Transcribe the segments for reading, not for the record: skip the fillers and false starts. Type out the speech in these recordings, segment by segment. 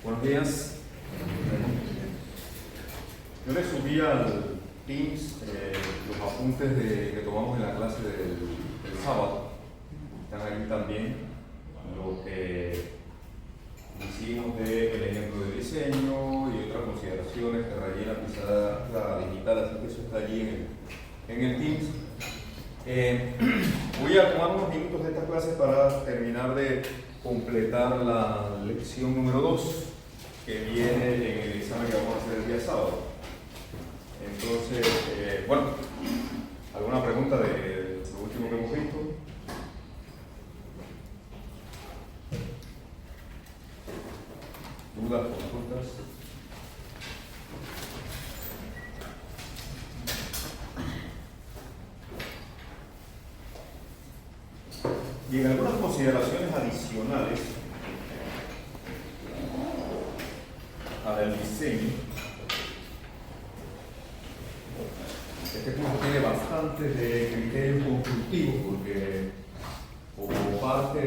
Buenos días. Yo les subí al Teams los apuntes que tomamos en la clase del sábado. Están ahí también lo que hicimos del ejemplo de diseño y otras consideraciones que rayé la pizarra digital, así que eso está allí en el Teams. Voy a tomar unos minutos de esta clase para terminar de completar la lección número 2 que viene en el examen que vamos a hacer el día sábado. Entonces, bueno, ¿alguna pregunta de lo último que hemos visto? ¿Dudas, consultas? Y en algunas consideraciones adicionales al diseño, este curso tiene bastantes de criterios constructivos porque como parte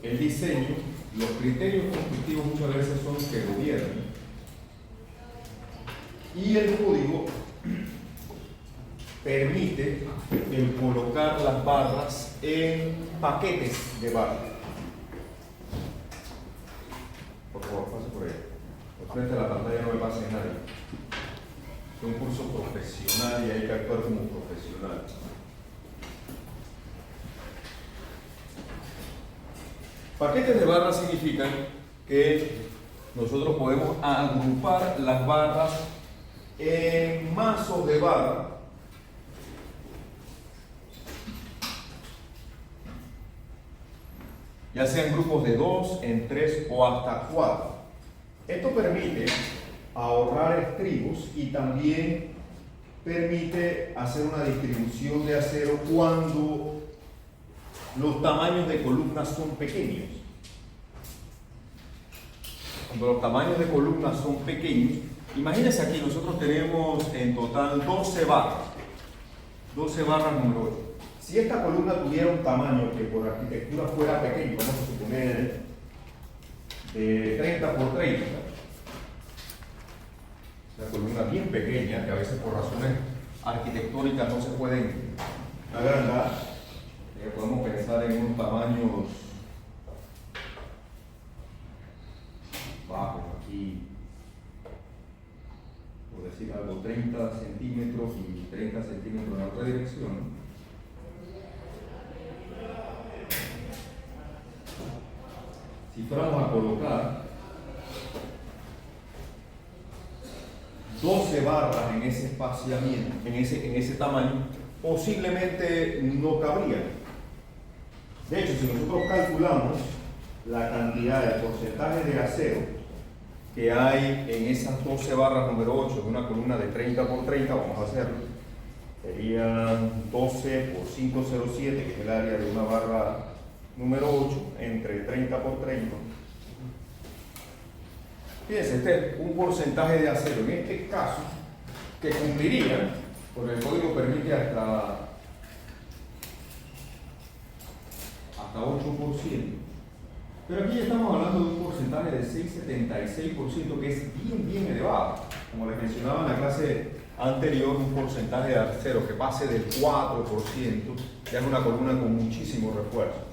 del diseño, los criterios constructivos muchas veces son los que gobiernan y el código permite el colocar las barras en paquetes de barras. Por favor, pase por ahí. Por frente a la pantalla no me pase nadie. Es un curso profesional y hay que actuar como profesional. Paquetes de barras significan que nosotros podemos agrupar las barras en mazos de barra ya sean grupos de 2, en 3 o hasta 4. Esto permite ahorrar estribos y también permite hacer una distribución de acero cuando los tamaños de columnas son pequeños. Cuando los tamaños de columnas son pequeños, imagínense aquí, nosotros tenemos en total 12 barras. 12 barras número 8. Si esta columna tuviera un tamaño que por arquitectura fuera pequeño, vamos a suponer de 30 por 30, una columna bien pequeña que a veces por razones arquitectónicas no se pueden agrandar, podemos pensar en unos tamaños bajos aquí, por decir algo, 30 centímetros y 30 centímetros en la otra dirección. Si fuéramos a colocar 12 barras en ese espaciamiento, en ese tamaño, posiblemente no cabrían. De hecho, si nosotros calculamos la cantidad de porcentaje de acero que hay en esas 12 barras número 8 de una columna de 30 por 30, vamos a hacerlo, serían 12 por 507, que es el área de una barra número 8, entre 30 por 30. Fíjense, este es un porcentaje de acero, en este caso, que cumpliría, porque el código permite hasta 8%. Pero aquí estamos hablando de un porcentaje de 6,76%, que es bien elevado. Como les mencionaba en la clase anterior, un porcentaje de acero que pase del 4% ya es una columna con muchísimo refuerzo.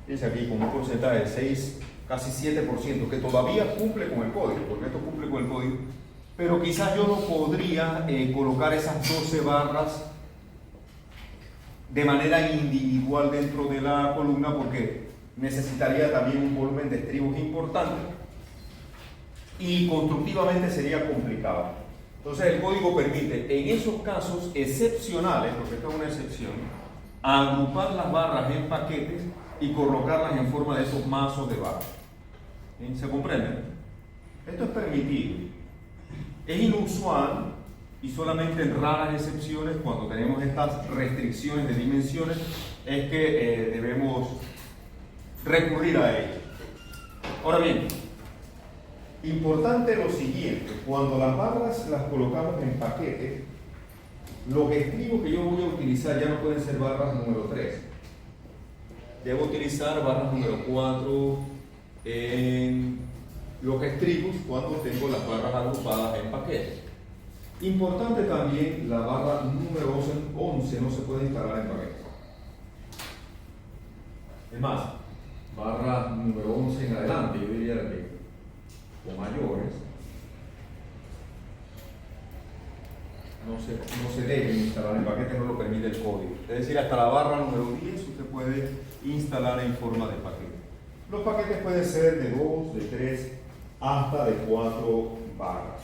Fíjense aquí, con un porcentaje de 6, casi 7%, que todavía cumple con el código, porque esto cumple con el código, pero quizás yo no podría colocar esas 12 barras de manera individual dentro de la columna, porque necesitaría también un volumen de estribos importante y constructivamente sería complicado. Entonces el código permite, en esos casos excepcionales, porque esta es una excepción, agrupar las barras en paquetes y colocarlas en forma de esos mazos de barras. ¿Se comprende? Esto es permitido. Es inusual y solamente en raras excepciones, cuando tenemos estas restricciones de dimensiones, es que debemos recurrir a ello. Ahora bien, importante lo siguiente: cuando las barras las colocamos en paquete, los estribos que yo voy a utilizar ya no pueden ser barras número 3. Debo utilizar barras número 4, en los estribos cuando tengo las barras agrupadas en paquetes. Importante también, la barra número 11 no se puede instalar en paquetes. Es más, barra número 11 en adelante, yo diría que o mayores, no se deben instalar en paquete, no lo permite el código. Es decir, hasta la barra número 10 usted puede instalar en forma de paquete. Los paquetes pueden ser de 2, de 3, hasta de 4 barras.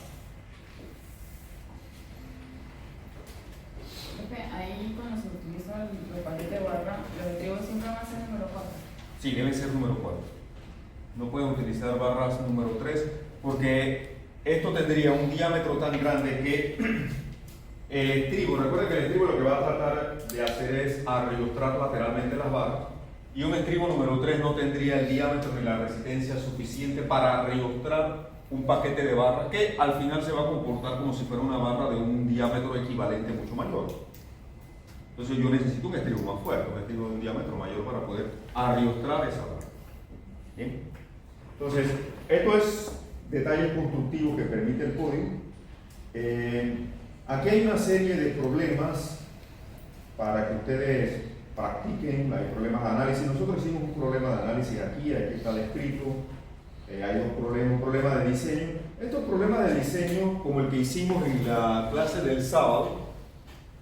Ahí cuando se utiliza el paquete de barra, el objetivo siempre va a ser número 4. Sí, debe ser número 4. No pueden utilizar barras número 3 porque esto tendría un diámetro tan grande que el estribo, recuerden que el estribo lo que va a tratar de hacer es arrostrar lateralmente las barras, y un estribo número 3 no tendría el diámetro ni la resistencia suficiente para arrostrar un paquete de barras que al final se va a comportar como si fuera una barra de un diámetro equivalente mucho mayor. Entonces yo necesito un estribo más fuerte, un estribo de un diámetro mayor para poder arrostrar esa barra. ¿Bien? Entonces, esto es detalles constructivos que permite el código. Aquí hay una serie de problemas para que ustedes practiquen. Hay problemas de análisis. Nosotros hicimos un problema de análisis aquí está descrito. Hay dos problemas, un problema de diseño. Estos problemas de diseño, como el que hicimos en la clase del sábado,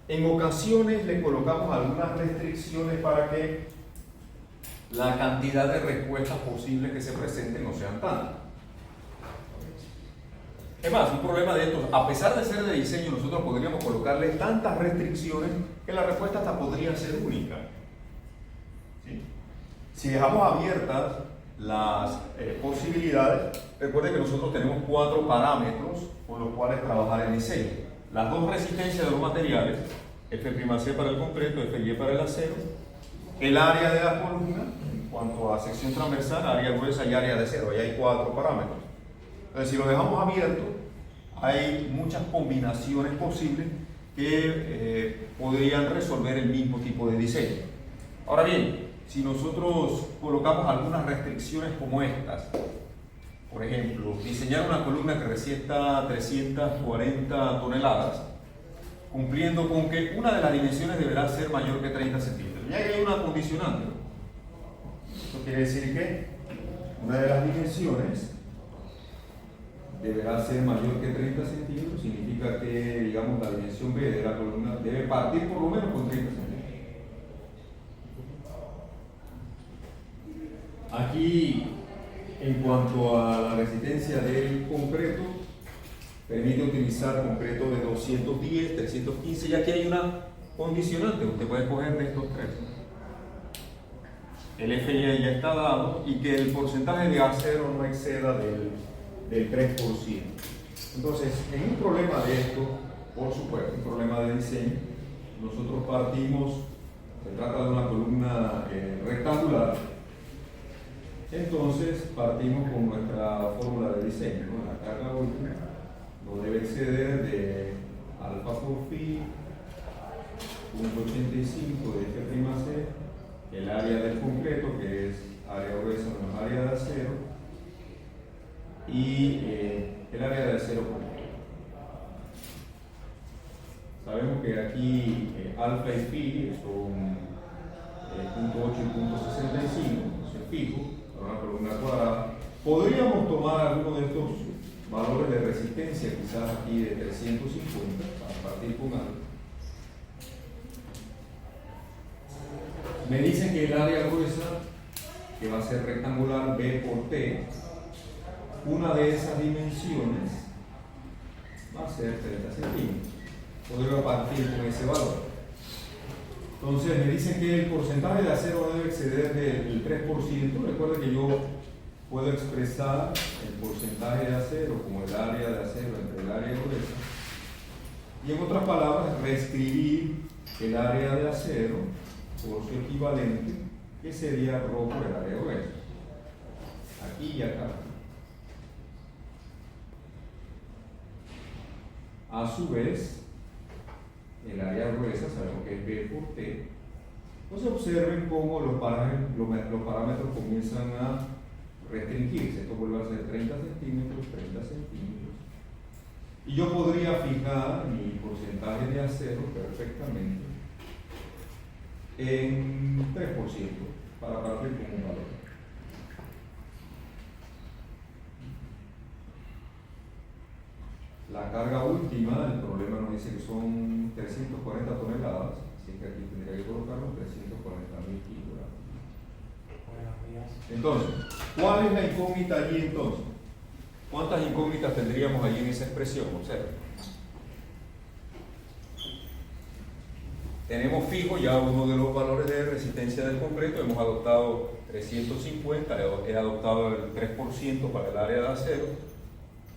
en ocasiones le colocamos algunas restricciones para que la cantidad de respuestas posibles que se presenten no sean tantas. Es más, un problema de estos, a pesar de ser de diseño, nosotros podríamos colocarle tantas restricciones que la respuesta hasta podría ser única. ¿Sí? Si dejamos abiertas las posibilidades, recuerden que nosotros tenemos 4 parámetros con los cuales trabajar el diseño. Las 2 resistencias de los materiales, F'C para el concreto, Fy para el acero, el área de la columna, en cuanto a sección transversal, área gruesa y área de acero, ahí hay 4 parámetros. Entonces, si lo dejamos abierto, hay muchas combinaciones posibles que podrían resolver el mismo tipo de diseño. Ahora bien, si nosotros colocamos algunas restricciones como estas, por ejemplo, diseñar una columna que resista 340 toneladas, cumpliendo con que una de las dimensiones deberá ser mayor que 30 centímetros. Ya hay una condicionante. Esto quiere decir que una de las dimensiones deberá ser mayor que 30 centímetros, significa que, digamos, la dimensión B de la columna debe partir por lo menos con 30 centímetros. Aquí, en cuanto a la resistencia del concreto, permite utilizar concreto de 210, 315, y aquí hay una condicionante, usted puede escoger de estos 3. El Fy ya está dado y que el porcentaje de acero no exceda del 3%. Entonces, en un problema de esto, por supuesto, un problema de diseño, nosotros partimos, se trata de una columna rectangular, entonces partimos con nuestra fórmula de diseño, ¿no? La carga última no debe exceder de alfa por phi, 0.85 de F'C, el área del concreto, que es área gruesa menos área de acero, y el área de acero completo. Sabemos que aquí alfa y phi son 0.8 y 0.65, es fijo, para una columna cuadrada. Podríamos tomar alguno de estos valores de resistencia, quizás aquí de 350, para partir con algo. Me dicen que el área gruesa, que va a ser rectangular B por T, una de esas dimensiones va a ser 30 centímetros. Podría partir con ese valor. Entonces me dicen que el porcentaje de acero no debe exceder del 3%. Recuerden que yo puedo expresar el porcentaje de acero como el área de acero entre el área gruesa. Y en otras palabras, reescribir el área de acero por su equivalente, que sería ρ por el área gruesa. Aquí y acá. A su vez, el área gruesa, sabemos que es B por T. Entonces observen cómo los parámetros comienzan a restringirse. Esto vuelve a ser 30 centímetros, 30 centímetros. Y yo podría fijar mi porcentaje de acero perfectamente en 3% para partir con un valor. La carga última, el problema nos dice que son 340 toneladas, así que aquí tendría que colocarlo 340.000 kilogramos. Entonces, ¿cuál es la incógnita allí entonces? ¿Cuántas incógnitas tendríamos allí en esa expresión? Observen. Tenemos fijo ya uno de los valores de resistencia del concreto, hemos adoptado 350, he adoptado el 3% para el área de acero.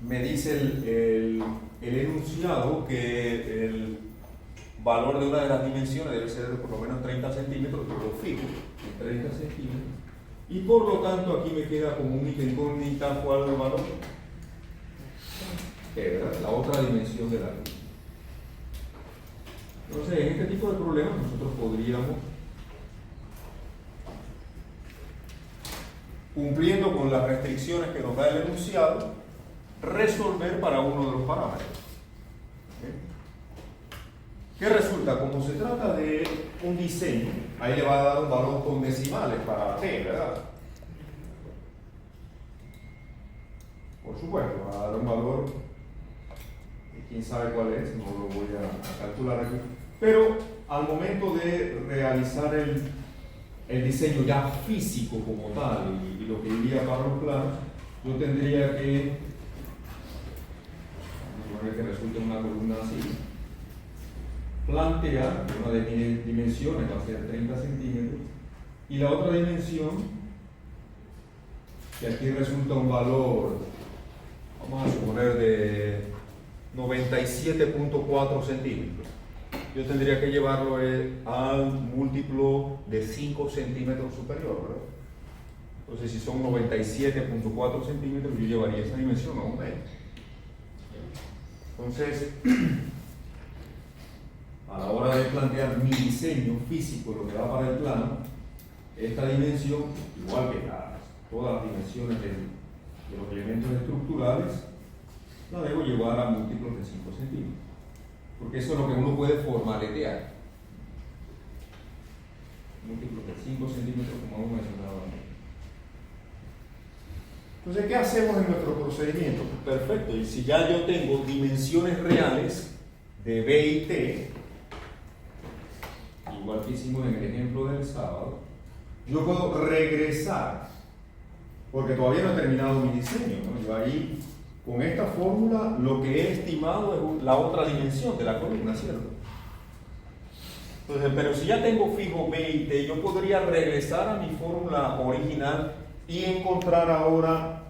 Me dice el enunciado que el valor de una de las dimensiones debe ser de por lo menos 30 centímetros, yo lo fijo en 30 centímetros. Y por lo tanto aquí me queda como única incógnita cuál es el valor. ¿Verdad? La otra dimensión de la luz. Entonces, en este tipo de problemas nosotros podríamos, cumpliendo con las restricciones que nos da el enunciado, resolver para uno de los parámetros. ¿Qué resulta? Como se trata de un diseño, ahí le va a dar un valor con decimales para T, ¿verdad? Por supuesto, va a dar un valor, quién sabe cuál es, no lo voy a calcular aquí. Pero al momento de realizar el diseño ya físico como tal y lo que iría para los planos, yo tendría que, vamos a ver que resulte una columna así, plantear una de mis dimensiones va a ser 30 centímetros y la otra dimensión, que aquí resulta un valor, vamos a suponer de 97.4 centímetros. Yo tendría que llevarlo al múltiplo de 5 centímetros superior, ¿verdad? Entonces, si son 97.4 centímetros, yo llevaría esa dimensión a un metro. Entonces, a la hora de plantear mi diseño físico, lo que va para el plano, esta dimensión, igual que todas las dimensiones de los elementos estructurales, la debo llevar a múltiplos de 5 centímetros. Porque eso es lo que uno puede formaletear. Múltiplos de 5 centímetros, como hemos mencionado antes. Entonces, ¿qué hacemos en nuestro procedimiento? Perfecto, y si ya yo tengo dimensiones reales de B y T, igual que hicimos en el ejemplo del sábado, yo puedo regresar, porque todavía no he terminado mi diseño, ¿no? Yo ahí, con esta fórmula, lo que he estimado es la otra dimensión de la columna, ¿cierto? Entonces, pero si ya tengo fijo B y T, yo podría regresar a mi fórmula original y encontrar ahora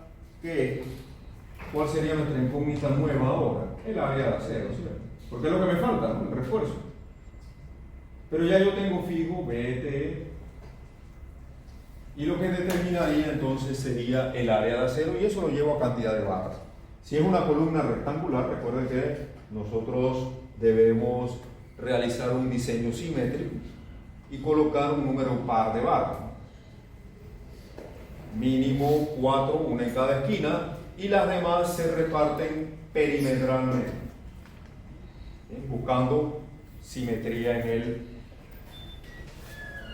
cuál sería nuestra incógnita nueva ahora, el área de acero, ¿cierto? Porque es lo que me falta, ¿no? El refuerzo. Pero ya yo tengo fijo B, T, y lo que determinaría entonces sería el área de acero, y eso lo llevo a cantidad de barras. Si es una columna rectangular, recuerden que nosotros debemos realizar un diseño simétrico y colocar un número par de barras. Mínimo 4, una en cada esquina, y las demás se reparten perimetralmente, buscando simetría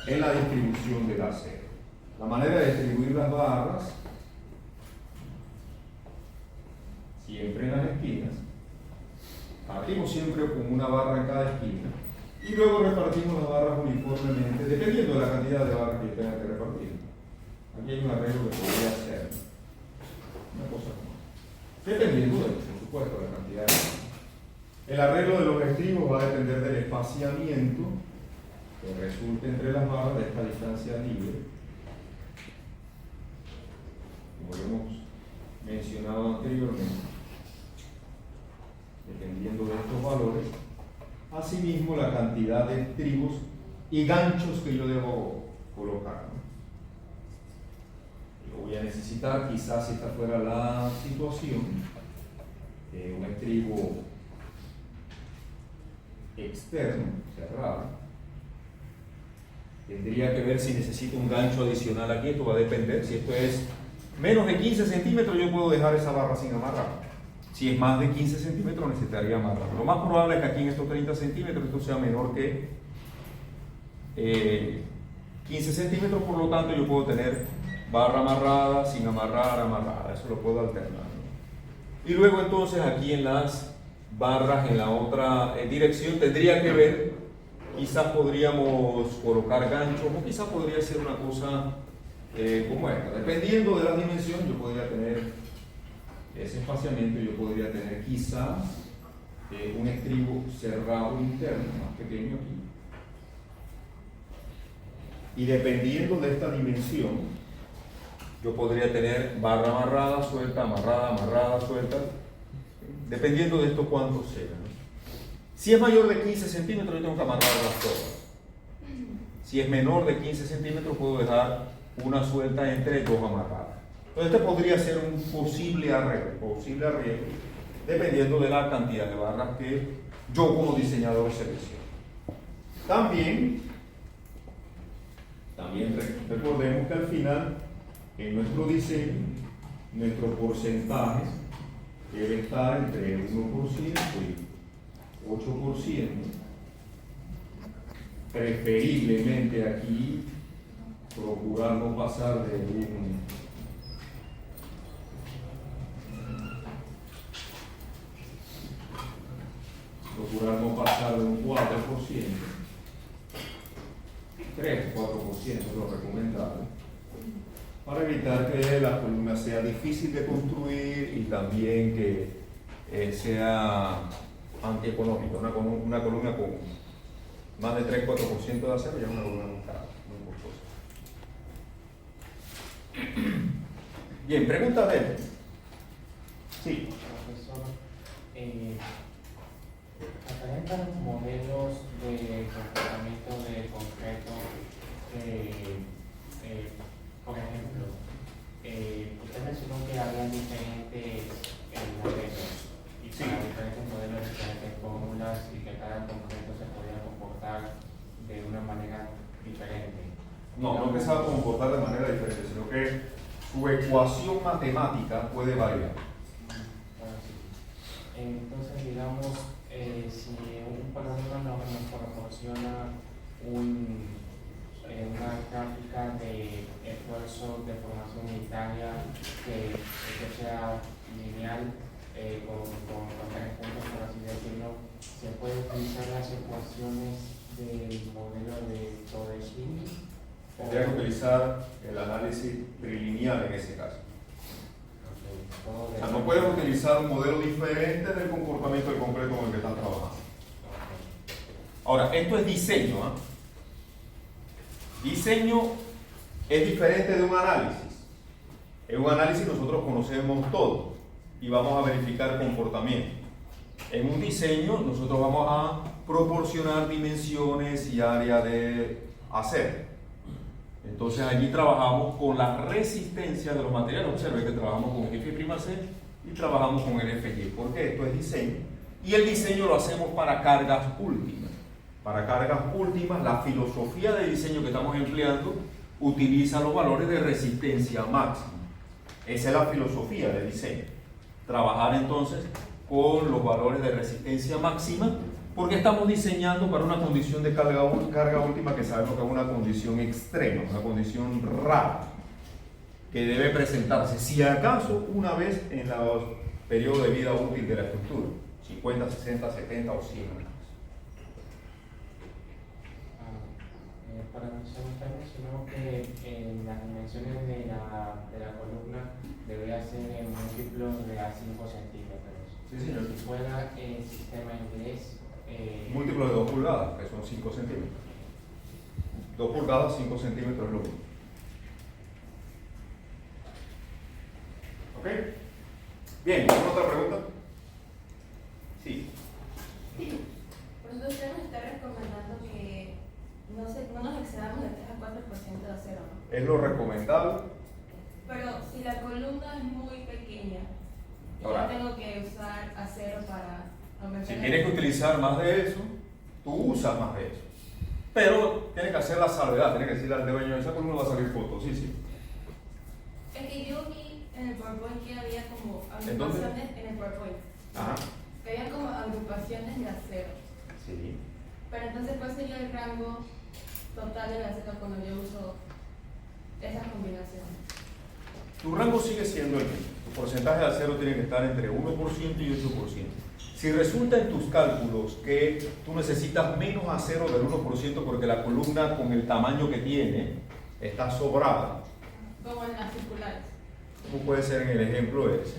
en la distribución del acero. La manera de distribuir las barras, siempre en las esquinas, partimos siempre con una barra en cada esquina y luego repartimos las barras uniformemente, dependiendo de la cantidad de barras que yo tenga que repartir. Aquí hay un arreglo que podría hacer, una cosa como, dependiendo, por supuesto, de la cantidad de barras. El arreglo de los estribos va a depender del espaciamiento que resulte entre las barras de esta distancia libre, como lo hemos mencionado anteriormente, dependiendo de estos valores. Asimismo, la cantidad de estribos y ganchos que yo debo colocar, ¿no? Lo voy a necesitar, quizás si esta fuera la situación, un estribo externo, cerrado. Tendría que ver si necesito un gancho adicional aquí, esto va a depender. Si esto es Menos de 15 centímetros yo puedo dejar esa barra sin amarrar. Si es más de 15 centímetros necesitaría amarrar. Lo más probable es que aquí en estos 30 centímetros esto sea menor que 15 centímetros, por lo tanto yo puedo tener barra amarrada, sin amarrar, amarrada. Eso lo puedo alternar, ¿no? Y luego entonces aquí en las barras en la otra dirección tendría que ver, quizás podríamos colocar ganchos o quizás podría ser una cosa como esta. Dependiendo de la dimensión yo podría tener ese espaciamiento, yo podría tener quizás un estribo cerrado interno más pequeño aquí. Y dependiendo de esta dimensión, yo podría tener barra amarrada, suelta, amarrada, amarrada, suelta, dependiendo de esto cuánto sea, ¿no? Si es mayor de 15 centímetros, yo tengo que amarrarlas todas. Si es menor de 15 centímetros, puedo dejar una suelta entre dos amarradas. Entonces, este podría ser un posible arreglo, dependiendo de la cantidad de barras que yo como diseñador selecciono. También recordemos que al final, en nuestro diseño, nuestros porcentajes deben estar entre 1% y 8%. Preferiblemente aquí, procurar no pasar de un 4%, 3, 4% es lo recomendable, para evitar que la columna sea difícil de construir y también que sea antieconómica. Una columna con más de 3, 4% de acero ya es una columna muy cara, muy costosa. Bien, pregunta de él. Sí. Profesor, aparentan modelos de comportamiento de concreto, por ejemplo, usted mencionó que había diferentes modelos y para diferentes modelos, diferentes fórmulas y que cada concreto se podía comportar de una manera diferente. No que se va a comportar de manera diferente, sino que su ecuación matemática puede variar. Entonces, digamos, si un programa nos proporciona una gráfica de esfuerzo de formación unitaria que sea lineal, con 3 puntos, por así decirlo, se puede utilizar las ecuaciones del modelo de Todeschini. Tendría que utilizar el análisis trilineal en ese caso. O sea, no puedes utilizar un modelo diferente del comportamiento del concreto con el que están trabajando. Ahora, esto es diseño, ¿eh? Diseño es diferente de un análisis. En un análisis nosotros conocemos todo y vamos a verificar comportamiento. En un diseño nosotros vamos a proporcionar dimensiones y área de hacer. Entonces allí trabajamos con la resistencia de los materiales. Observe que trabajamos con el F'(C) y trabajamos con el FY, porque esto es diseño. Y el diseño lo hacemos para cargas últimas. Para cargas últimas, la filosofía de diseño que estamos empleando utiliza los valores de resistencia máxima. Esa es la filosofía de diseño. Trabajar entonces con los valores de resistencia máxima, porque estamos diseñando para una condición de carga última que sabemos que es una condición extrema, una condición rara, que debe presentarse, si acaso, una vez en los periodos de vida útil de la estructura, 50, 60, 70 o 100 años. Para mencionar, usted mencionó que en las dimensiones de la columna debería ser en múltiplos de a 5 centímetros. Sí, señor. Si fuera el sistema inglés, múltiplo de 2 pulgadas, que son 5 centímetros. 2 pulgadas, 5 centímetros es lo mismo. ¿Ok? Bien, ¿alguna otra pregunta? Sí. Pues usted nos está recomendando que no nos excedamos de 3 a 4% de acero, ¿no? Es lo recomendable. Pero si la columna es muy pequeña, Ahora, yo tengo que usar acero para aumentar. si tienes que utilizar más de eso, tú usas más de eso. Pero tienes que hacer la salvedad, tienes que decirle al dueño, esa columna va a salir foto, sí. Es que yo vi en el PowerPoint que había como ¿En dónde? agrupaciones en el PowerPoint. Ajá. Que había como agrupaciones de acero. Sí. Pero entonces, ¿cuál sería el rango total del acero cuando yo uso esas combinaciones? Tu rango sigue siendo el mismo. Tu porcentaje de acero tiene que estar entre 1% y 8%. Si resulta en tus cálculos que tú necesitas menos acero del 1% porque la columna con el tamaño que tiene está sobrada, Como en las circulares. como puede ser en el ejemplo ese,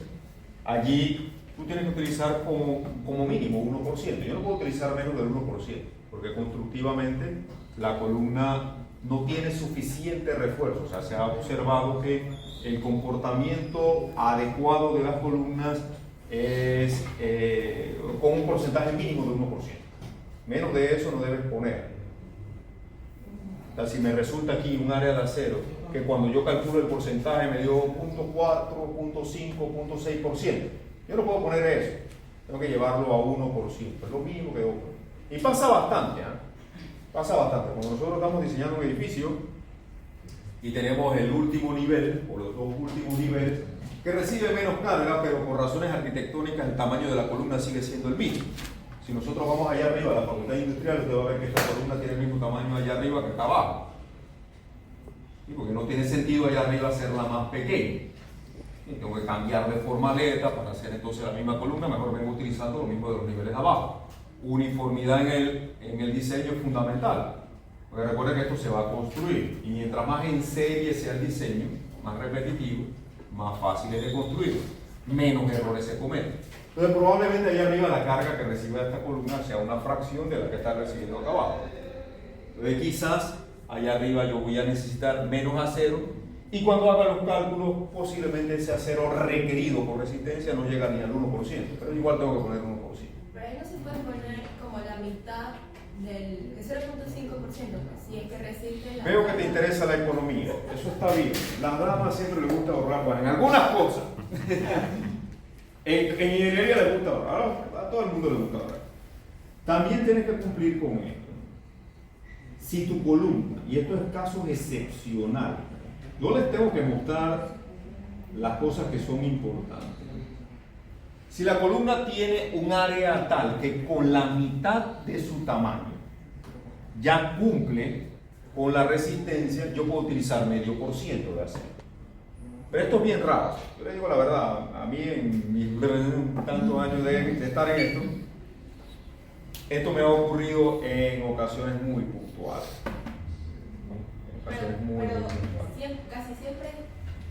allí tú tienes que utilizar como mínimo 1%. Yo no puedo utilizar menos del 1% porque constructivamente la columna no tiene suficiente refuerzo. O sea, se ha observado que el comportamiento adecuado de las columnas es con un porcentaje mínimo de 1%. Menos de eso no debes poner. O sea, si me resulta aquí un área de acero que cuando yo calculo el porcentaje me dio 0.4, 0.5, 0.6%, yo no puedo poner eso. Tengo que llevarlo a 1%. Es lo mínimo que debo poner. Y pasa bastante, ¿eh? Pasa bastante. Cuando nosotros estamos diseñando un edificio y tenemos el último nivel, o los dos últimos niveles, que recibe menos carga, pero por razones arquitectónicas el tamaño de la columna sigue siendo el mismo. Si nosotros vamos allá arriba a la facultad industrial, usted va a ver que esta columna tiene el mismo tamaño allá arriba que acá abajo. ¿Sí? Porque no tiene sentido allá arriba hacerla más pequeña. Y tengo que cambiar de formaleta para hacer entonces la misma columna, mejor vengo utilizando lo mismo de los niveles de abajo. Uniformidad en el diseño es fundamental. Porque recuerden que esto se va a construir y mientras más en serie sea el diseño, más repetitivo, más fácil es de construir, menos errores se cometen. Entonces probablemente allá arriba la carga que reciba esta columna sea una fracción de la que está recibiendo acá abajo. Entonces quizás allá arriba yo voy a necesitar menos acero y cuando haga los cálculos posiblemente ese acero requerido por resistencia no llega ni al 1%, pero igual tengo que poner 1%. Pero ahí no se puede poner como la mitad del 0.5%, si es que resiste la... Veo que te interesa la economía, eso está bien. Las damas siempre les gusta ahorrar, bueno, en algunas cosas. En ingeniería les gusta ahorrar, a todo el mundo le gusta ahorrar. También tienes que cumplir con esto. Si tu columna, y esto es casos excepcionales, yo les tengo que mostrar las cosas que son importantes. Si la columna tiene un área tal que con la mitad de su tamaño ya cumple con la resistencia, yo puedo utilizar 0.5% de acero. Pero esto es bien raro. Yo les digo la verdad, a mí en mis tantos años de estar en esto me ha ocurrido en ocasiones muy puntuales. En ocasiones muy puntuales. Casi siempre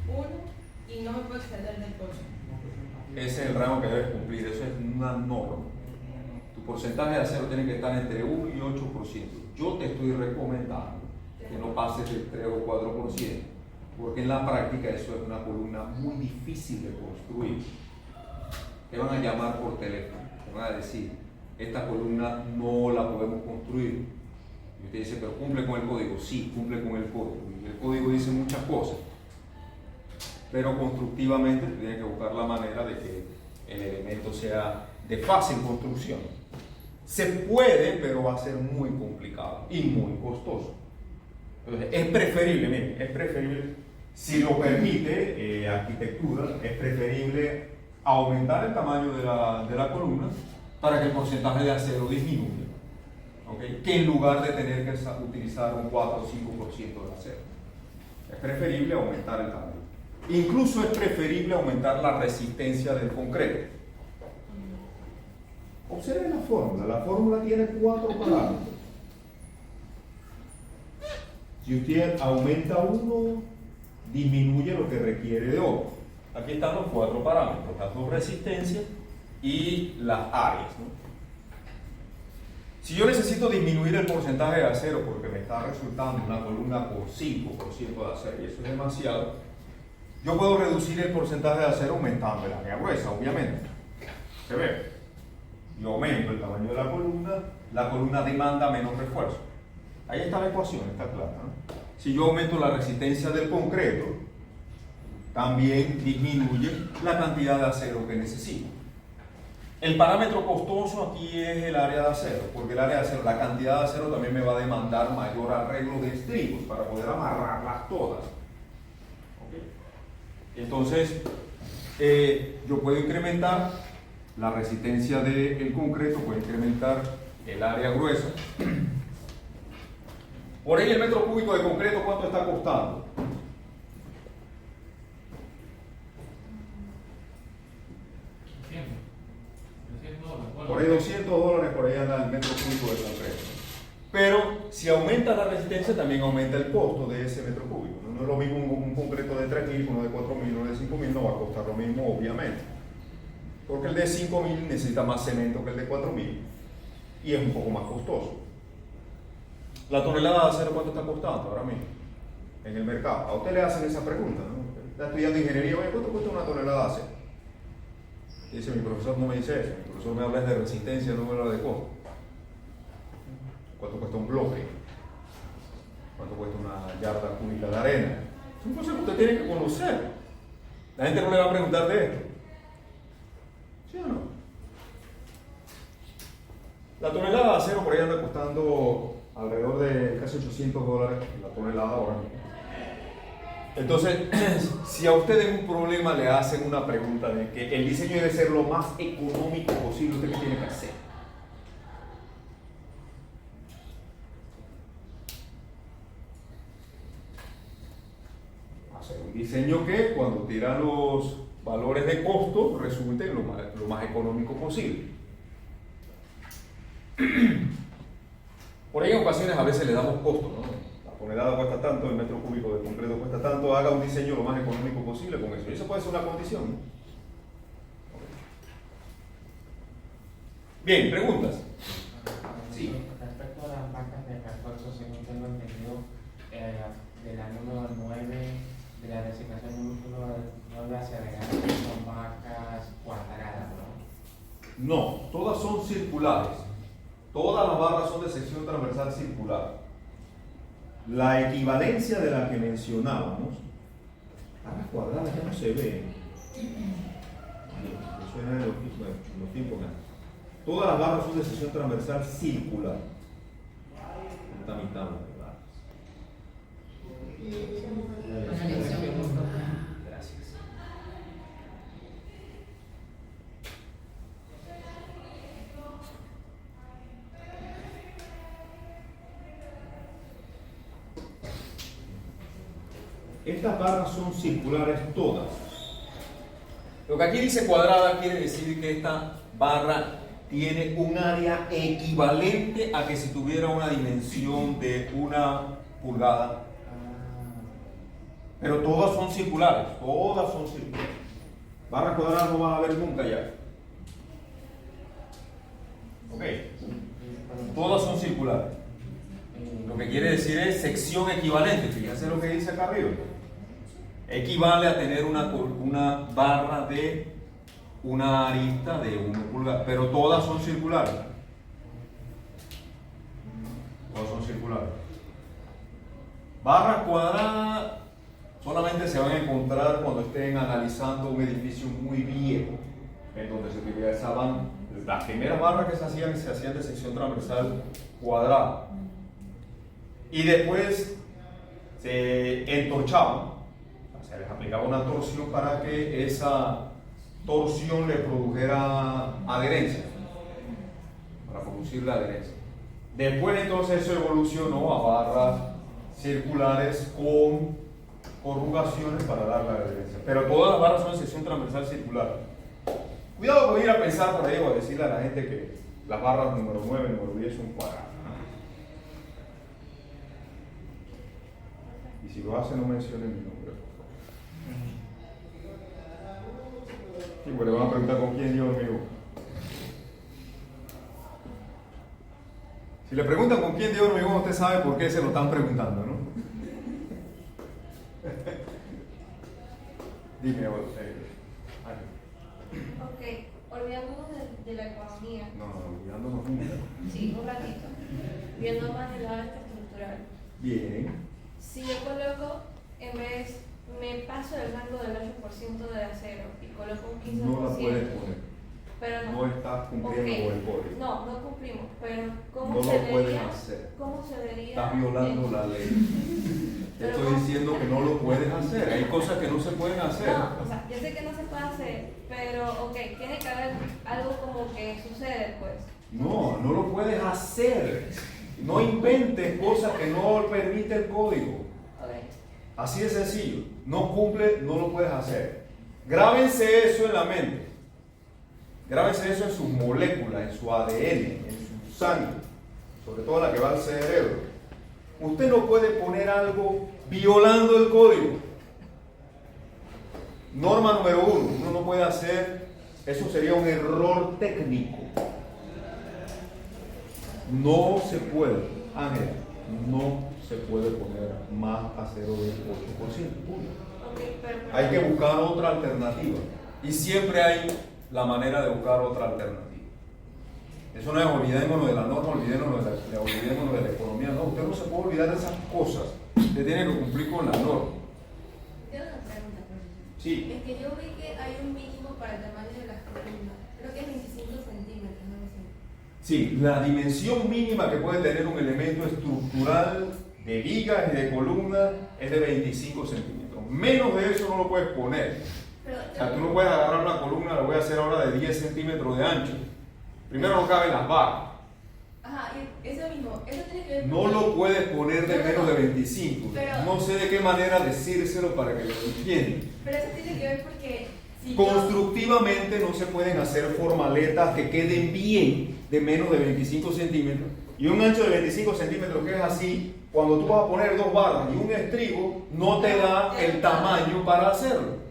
uno y no me puedo exceder del 8%. Ese es el rango que debes cumplir, eso es una norma. Tu porcentaje de acero tiene que estar entre 1 y 8%. Yo te estoy recomendando que no pases del 3 o 4%, porque en la práctica eso es una columna muy difícil de construir. Te van a llamar por teléfono, te van a decir, esta columna no la podemos construir. Y usted dice, pero cumple con el código. Sí, cumple con el código. Y el código dice muchas cosas. Pero constructivamente tiene que buscar la manera de que el elemento sea de fácil construcción. Se puede, pero va a ser muy complicado y muy costoso. Entonces, es preferible, miren, es preferible, si lo permite arquitectura, es preferible aumentar el tamaño de la columna para que el porcentaje de acero disminuya, ¿okay? Que en lugar de tener que utilizar un 4 o 5% de acero. Es preferible aumentar el tamaño. Incluso es preferible aumentar la resistencia del concreto. Observen la fórmula tiene 4 parámetros. Si usted aumenta uno, disminuye lo que requiere de otro. Aquí están los 4 parámetros, las 2 resistencias y las áreas, ¿no? Si yo necesito disminuir el porcentaje de acero porque me está resultando una columna por 5% de acero y eso es demasiado, yo puedo reducir el porcentaje de acero aumentando el área gruesa, obviamente. ¿Se ve? Yo aumento el tamaño de la columna demanda menos refuerzo. Ahí está la ecuación, está clara, ¿no? Si yo aumento la resistencia del concreto, también disminuye la cantidad de acero que necesito. El parámetro costoso aquí es el área de acero, porque el área de acero, la cantidad de acero también me va a demandar mayor arreglo de estribos para poder amarrarlas todas. Entonces, yo puedo incrementar la resistencia del concreto, puedo incrementar el área gruesa. Por ahí el metro cúbico de concreto, ¿cuánto está costando? Por ahí $200, por ahí anda el metro cúbico de concreto. Pero si aumenta la resistencia, también aumenta el costo de ese metro cúbico. No es lo mismo un concreto de 3.000, uno de 4.000, uno de 5.000, no va a costar lo mismo, obviamente. Porque el de 5.000 necesita más cemento que el de 4.000 y es un poco más costoso. La tonelada de acero, ¿cuánto está costando ahora mismo en el mercado? A usted le hacen esa pregunta, ¿no? Está estudiando ingeniería, oye, ¿cuánto cuesta una tonelada de acero? Y dice, mi profesor no me dice eso, mi profesor me habla de resistencia, no me habla de costo. ¿Cuánto cuesta un bloque? ¿Cuánto cuesta una yarda cúbica de arena? Son cosas que usted tiene que conocer. La gente no le va a preguntar de esto. ¿Sí o no? La tonelada de acero por ahí anda costando alrededor de casi $800 la tonelada ahora. Entonces, si a ustedes un problema le hacen una pregunta de que el diseño debe ser lo más económico posible, ¿usted qué tiene que hacer? Hacer un diseño que cuando tira los valores de costo resulte lo más económico posible. Por ahí en ocasiones a veces le damos costo, ¿no? La tonelada cuesta tanto, el metro cúbico de concreto cuesta tanto, haga un diseño lo más económico posible con eso. Y eso puede ser una condición, ¿no? Bien, preguntas. Sí. Respecto a las marcas de refuerzo, según tengo entendido, de la número 9, de la designación número 9 hacia adelante, son marcas cuadradas, ¿no? No, todas son circulares. Todas las barras son de sección transversal circular. La equivalencia de la que mencionábamos, barras cuadradas ya no se ven. Eso era en los tiempos. Todas las barras son de sección transversal circular. Esta mitad de barras. Gracias. Estas barras son circulares todas. Lo que aquí dice cuadrada quiere decir que esta barra tiene un área equivalente a que si tuviera una dimensión de 1 pulgada. Pero todas son circulares, todas son circulares. Barras cuadradas no van a haber nunca ya. Ok. Todas son circulares. Lo que quiere decir es sección equivalente. Fíjense lo que dice acá arriba. Equivale a tener una barra de una arista de 1 pulgada, pero todas son circulares. Todas son circulares. Barras cuadradas solamente se van a encontrar cuando estén analizando un edificio muy viejo, en donde se utilizaban las primeras barras que se hacían de sección transversal cuadrada. Y después se entorchaban. Se les aplicaba una torsión para que esa torsión le produjera adherencia, para producir la adherencia. Después entonces eso evolucionó a barras circulares con corrugaciones para dar la adherencia. Pero todas las barras son de sección transversal circular. Cuidado con ir a pensar por ahí o a decirle a la gente que las barras número 9, número 10 son cuadradas. Y si lo hace, no mencione mi nombre. Sí, pues le van a preguntar con quién dio hormigón. Si le preguntan con quién dio hormigón, usted sabe por qué se lo están preguntando, ¿no? Dime, Ok, olvidándonos de la economía. No, olvidándonos nunca. Sí, un ratito. Viendo más el lado estructural. Bien. Si yo coloco, en vez, me paso el rango del 8% de acero y coloco un 15%. No la puedes poner. Pero No estás cumpliendo okay, con el código. No cumplimos. Pero ¿cómo No se lo puedes vería? hacer. ¿Cómo se vería? Estás violando la ley. Te estoy diciendo que no lo puedes hacer. Hay cosas que no se pueden hacer. No, o sea, yo sé que no se puede hacer, pero ok, tiene que haber algo como que sucede, pues. No, no lo puedes hacer. No inventes cosas que no permite el código. Ok. Así de sencillo. No cumple, no lo puedes hacer. Grábense eso en la mente. Grábense eso en sus moléculas, en su ADN, en su sangre, sobre todo la que va al cerebro. Usted no puede poner algo violando el código. Norma número 1, uno no puede hacer, eso sería un error técnico. No se puede, Ángel, no se puede poner más a 0,8%. Okay, pero Hay que buscar otra alternativa. Y siempre hay la manera de buscar otra alternativa. Eso no es olvidémonos de la norma, olvidémonos de la economía. No, usted no se puede olvidar de esas cosas. Usted tiene que cumplir con la norma. tengo una pregunta, profesor. Sí. Es que yo vi que hay un mínimo para el tamaño de las columnas. Creo que es 25 centímetros, no lo sé. Sí, la dimensión mínima que puede tener un elemento estructural de vigas y de columna es de 25 centímetros. Menos de eso no lo puedes poner. Pero, O sea, tú no puedes agarrar una columna, la voy a hacer ahora de 10 centímetros de ancho. Primero no caben las barras. ajá, y eso mismo, eso tiene que ver No lo puedes poner de menos de 25. Pero- No sé de qué manera decírselo para que lo entiendan. Pero eso tiene que ver porque si Constructivamente no se pueden hacer formaletas que queden bien de menos de 25 centímetros. Y un ancho de 25 centímetros que es así, cuando tú vas a poner dos barras y un estribo, no te da el tamaño para hacerlo.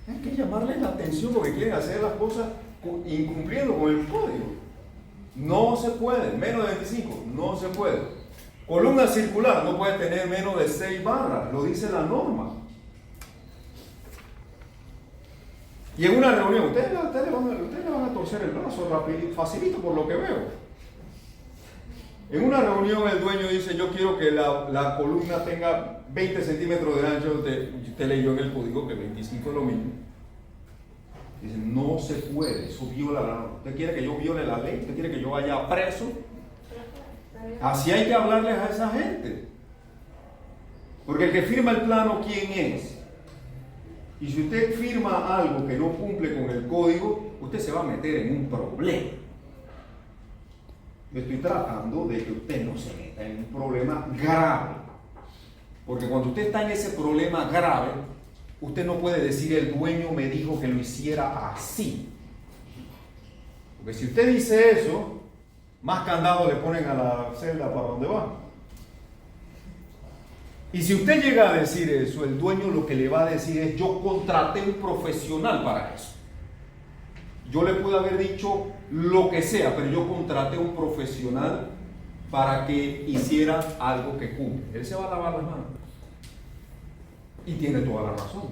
Hay que llamarles la atención porque quieren hacer las cosas incumpliendo con el código. No se puede, menos de 25, no se puede. Columna circular no puede tener menos de 6 barras, lo dice la norma. Y en una reunión, ustedes le van a torcer el brazo rapidito, facilito por lo que veo. En una reunión el dueño dice, yo quiero que la columna tenga 20 centímetros de ancho. Usted leyó en el código que 25 es lo mismo. Dice, no se puede, eso viola la norma. ¿Usted quiere que yo viole la ley? ¿Usted quiere que yo vaya preso? Así hay que hablarles a esa gente. Porque el que firma el plano, ¿quién es? Y si usted firma algo que no cumple con el código, usted se va a meter en un problema. Yo estoy tratando de que usted no se meta en un problema grave. Porque cuando usted está en ese problema grave, usted no puede decir el dueño me dijo que lo hiciera así. Porque si usted dice eso, más candado le ponen a la celda para donde va. Y si usted llega a decir eso, el dueño lo que le va a decir es, yo contraté un profesional para eso. Yo le pude haber dicho lo que sea, pero yo contraté un profesional para que hiciera algo que cumple. Él se va a lavar las manos. Y tiene toda la razón.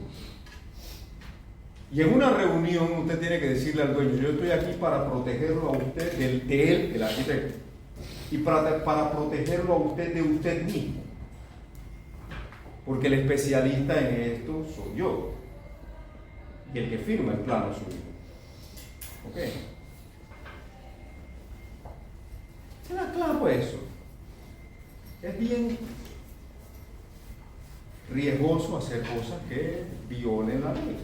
Y en una reunión usted tiene que decirle al dueño, yo estoy aquí para protegerlo a usted de él, el arquitecto, y para protegerlo a usted de usted mismo. Porque el especialista en esto soy yo. Y el que firma el plano soy yo. ¿Ok? ¿Queda claro eso? Es bien riesgoso hacer cosas que violen la ley.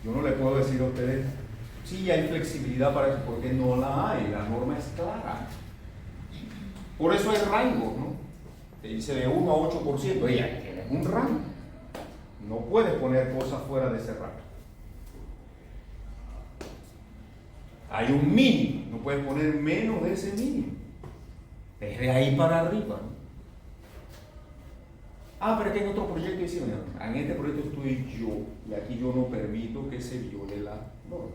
Yo no le puedo decir a ustedes, sí hay flexibilidad para eso, porque no la hay, la norma es clara. Por eso hay rango, ¿no? Te dice de 1 a 8%, ella tiene un rango. No puedes poner cosas fuera de ese rango. Hay un mínimo, no puedes poner menos de ese mínimo. Desde ahí para arriba, ¿no? Pero que en otro proyecto hicieron, en este proyecto estoy yo, y aquí yo no permito que se viole la norma.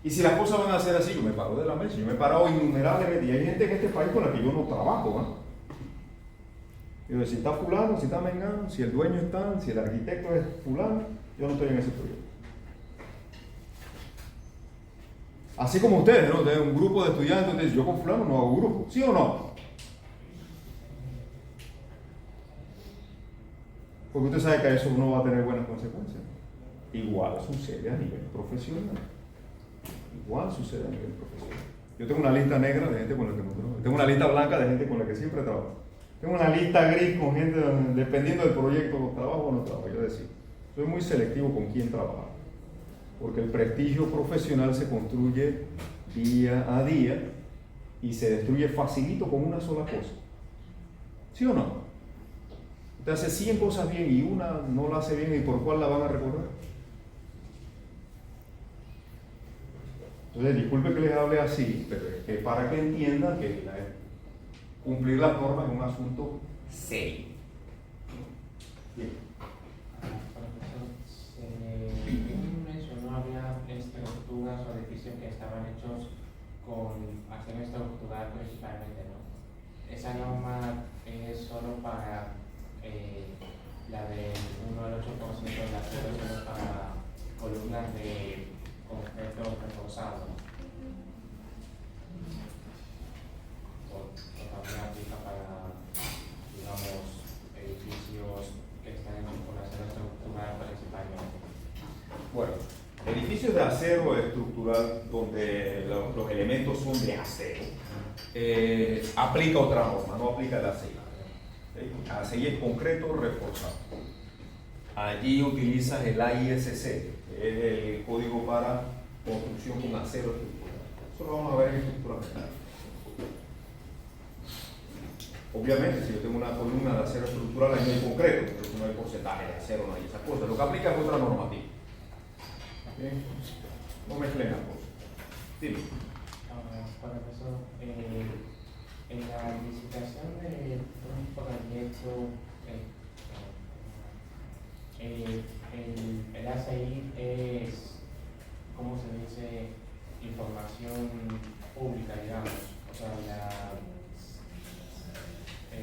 Y si las cosas van a ser así, yo me paro de la mesa, yo me he parado innumerablemente, y hay gente en este país con la que yo no trabajo, ¿no? Digo, si está fulano, si está mengano, si el dueño está, si el arquitecto es fulano, yo no estoy en ese proyecto. Así como ustedes, ¿no? Ustedes, un grupo de estudiantes, ustedes, yo con fulano no hago grupo, ¿sí o no? Porque usted sabe que eso no va a tener buenas consecuencias. Igual sucede a nivel profesional. Igual sucede a nivel profesional. Yo tengo una lista negra de gente con la que no trabajo. Tengo una lista blanca de gente con la que siempre trabajo. Tengo una lista gris con gente, dependiendo del proyecto, trabajo o no trabajo. Es decir, soy muy selectivo con quién trabajar, porque el prestigio profesional se construye día a día y se destruye facilito con una sola cosa. ¿Sí o no? Usted hace 100 cosas bien y una no la hace bien, ¿y por cuál la van a recordar? Entonces, disculpe que les hable así, pero es que para que entiendan que cumplir las normas es un asunto serio. Bien. Profesor, mencionó había estructuras o edificios que estaban hechos con acción estructural principalmente, ¿no? Esa norma es solo para la del 1 al 8% de la acero, solo para columnas de concreto reforzado. O también aplica para, digamos, edificios que están hechos con acero estructural principalmente. Bueno, edificios de acero estructural donde los elementos son de acero, aplica otra norma, no aplica la ACI. La ACI es concreto reforzado. Allí utilizas el AISC, que es el código para construcción con acero estructural. Eso lo vamos a ver en estructura metálica. Obviamente, si yo tengo una columna de acero estructural, ahí no hay concreto, pero no hay porcentaje de acero, no hay esas cosas. Lo que aplica es otra normativa. ¿Okay? No mezclen las cosas. Dime. Profesor, en la licitación de un proyecto, el ACI es, ¿cómo se dice? Información pública, digamos. O sea,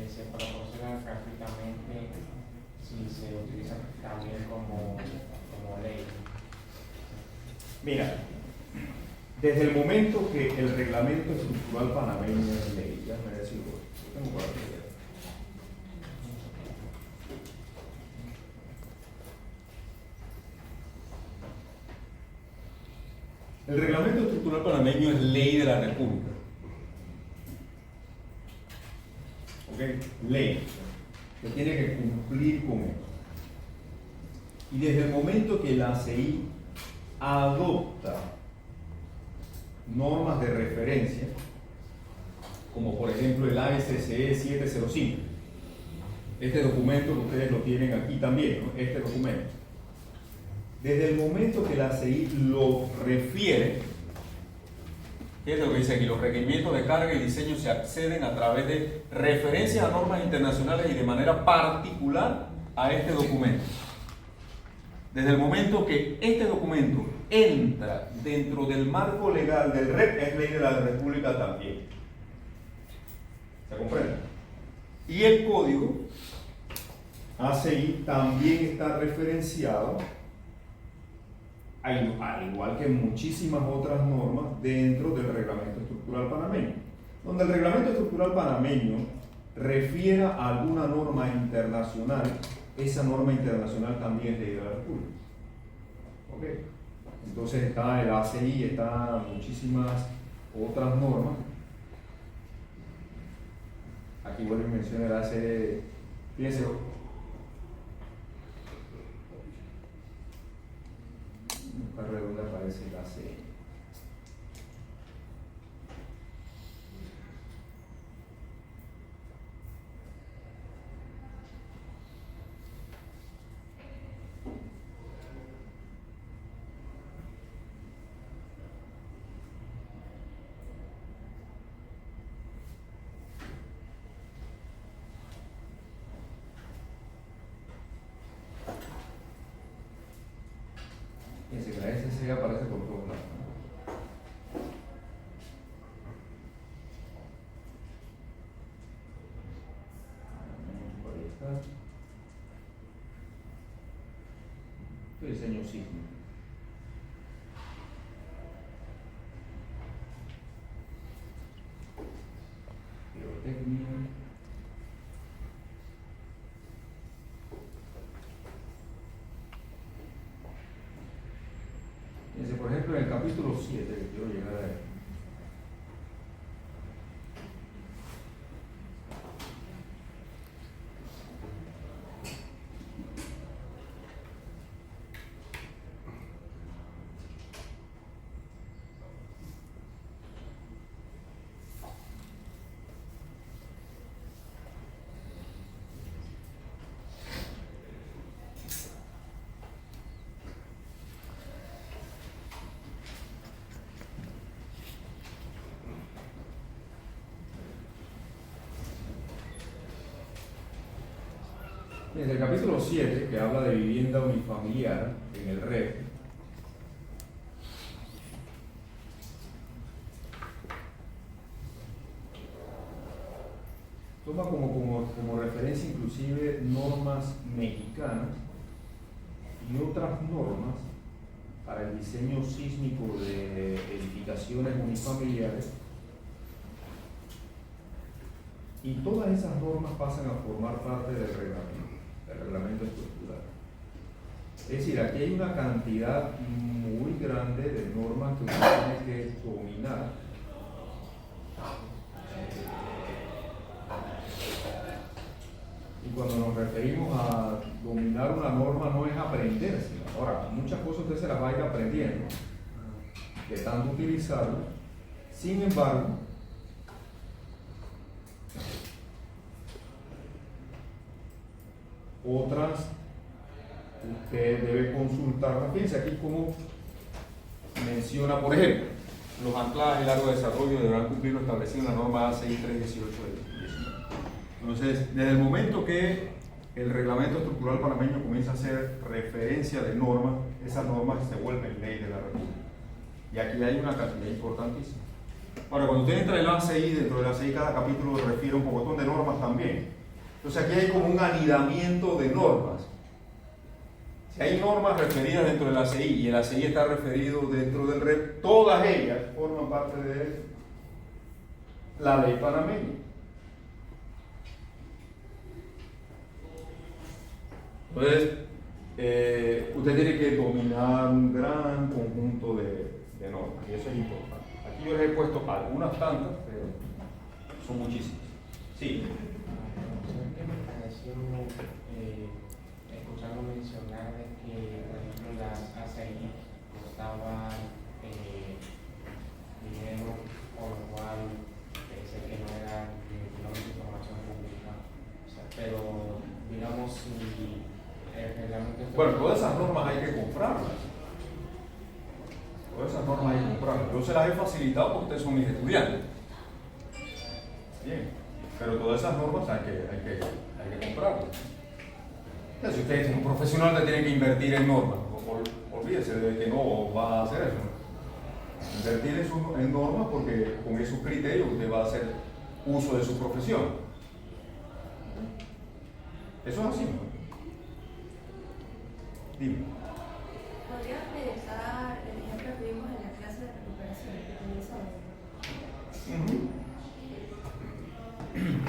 se proporciona gratuitamente si se utiliza también como ley. Mira, desde el momento que el reglamento estructural panameño es ley, ya me decía, yo tengo por aquí. El reglamento estructural panameño es ley de la República. ¿Ok? Ley. Que tiene que cumplir con eso. Y desde el momento que la ACI adopta normas de referencia, como por ejemplo el ASCE 705, este documento que ustedes lo tienen aquí también, ¿no? Este documento. Desde el momento que la ACI lo refiere, fíjense lo que dice aquí: los requerimientos de carga y diseño se acceden a través de referencias a normas internacionales y de manera particular a este documento. Desde el momento que este documento entra dentro del marco legal del REP, es ley de la República también. ¿Se comprende? Y el código ACI también está referenciado, al igual que muchísimas otras normas, dentro del reglamento estructural panameño. Donde el reglamento estructural panameño refiera a alguna norma internacional, esa norma internacional también es ley de la República. ¿Ok? Entonces está el ACI, están muchísimas otras normas. Aquí vuelvo a mencionar el ACI. Fíjense. Para donde aparece el ACI. Fíjense que la SC aparece por todos lados. Ahí está. Este diseño sísmico. Pirotecnia. Fíjense, por ejemplo, en el capítulo 7, que quiero llegar a él. Desde el capítulo 7, que habla de vivienda unifamiliar en el REP, toma como referencia inclusive normas mexicanas y otras normas para el diseño sísmico de edificaciones unifamiliares, y todas esas normas pasan a formar parte del reglamento estructural. Es decir, aquí hay una cantidad muy grande de normas que uno tiene que dominar y cuando nos referimos a dominar una norma no es aprendérsela. Ahora, muchas cosas usted se las va a ir aprendiendo de tanto utilizarla. Sin embargo, otras usted debe consultarlas. Fíjense aquí como menciona, por ejemplo, los anclajes y largo desarrollo deberán cumplir lo establecido en la norma A6318 de 19. Entonces, desde el momento que el reglamento estructural panameño comienza a hacer referencia de normas, esas normas se vuelven ley de la República. Y aquí hay una cantidad importantísima. Ahora, cuando usted entra en el ACI, dentro del ACI cada capítulo refiere un montón de normas también. Entonces aquí hay como un anidamiento de normas. Si hay normas referidas dentro del ACI y el ACI está referido dentro del REP, todas ellas forman parte de la ley panameña. Entonces, usted tiene que dominar un gran conjunto de normas y eso es importante. Aquí yo les he puesto algunas tantas, pero son muchísimas. Sí. ¿Qué me pareció escucharlo mencionar de que, por ejemplo, las ACI costaban dinero, por lo cual pensé que no era de información pública? O sea, pero, digamos, si el reglamento... Bueno, todas esas normas hay que comprarlas. Todas esas normas hay que comprarlas. Yo se las he facilitado porque ustedes son mis estudiantes. Bien. Pero todas esas normas hay que comprarlas. Entonces, si usted es un profesional que tiene que invertir en normas, olvídese de que no va a hacer eso. Invertir en normas porque con esos criterios usted va a hacer uso de su profesión. Eso es así, ¿no? Dime. ¿Podría utilizar el ejemplo que vimos en la clase de recuperación que utilizamos?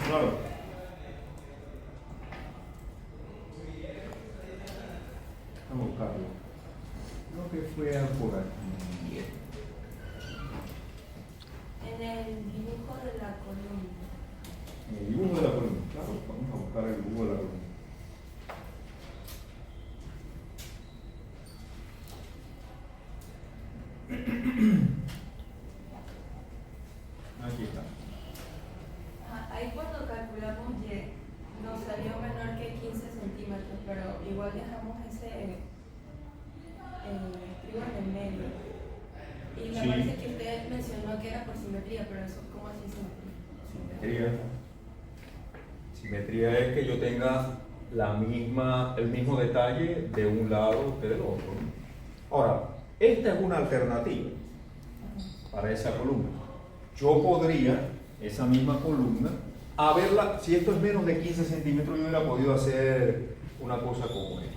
Claro. Vamos a buscarlo. Creo que fue por aquí. En el dibujo de la columna. El dibujo de la columna. Claro, vamos a buscar el dibujo de la columna. Aquí está. Ahí cuando calculamos Y nos salió menor que 15 centímetros, pero igual dejamos ese trigo en el medio. Y me Sí. parece que usted mencionó que era por simetría, pero eso, ¿cómo así simetría? Simetría es que yo tenga el mismo detalle de un lado que del otro. Ahora, esta es una alternativa para esa columna. Yo podría, esa misma columna, a verla, si esto es menos de 15 centímetros, yo hubiera podido hacer una cosa como esta.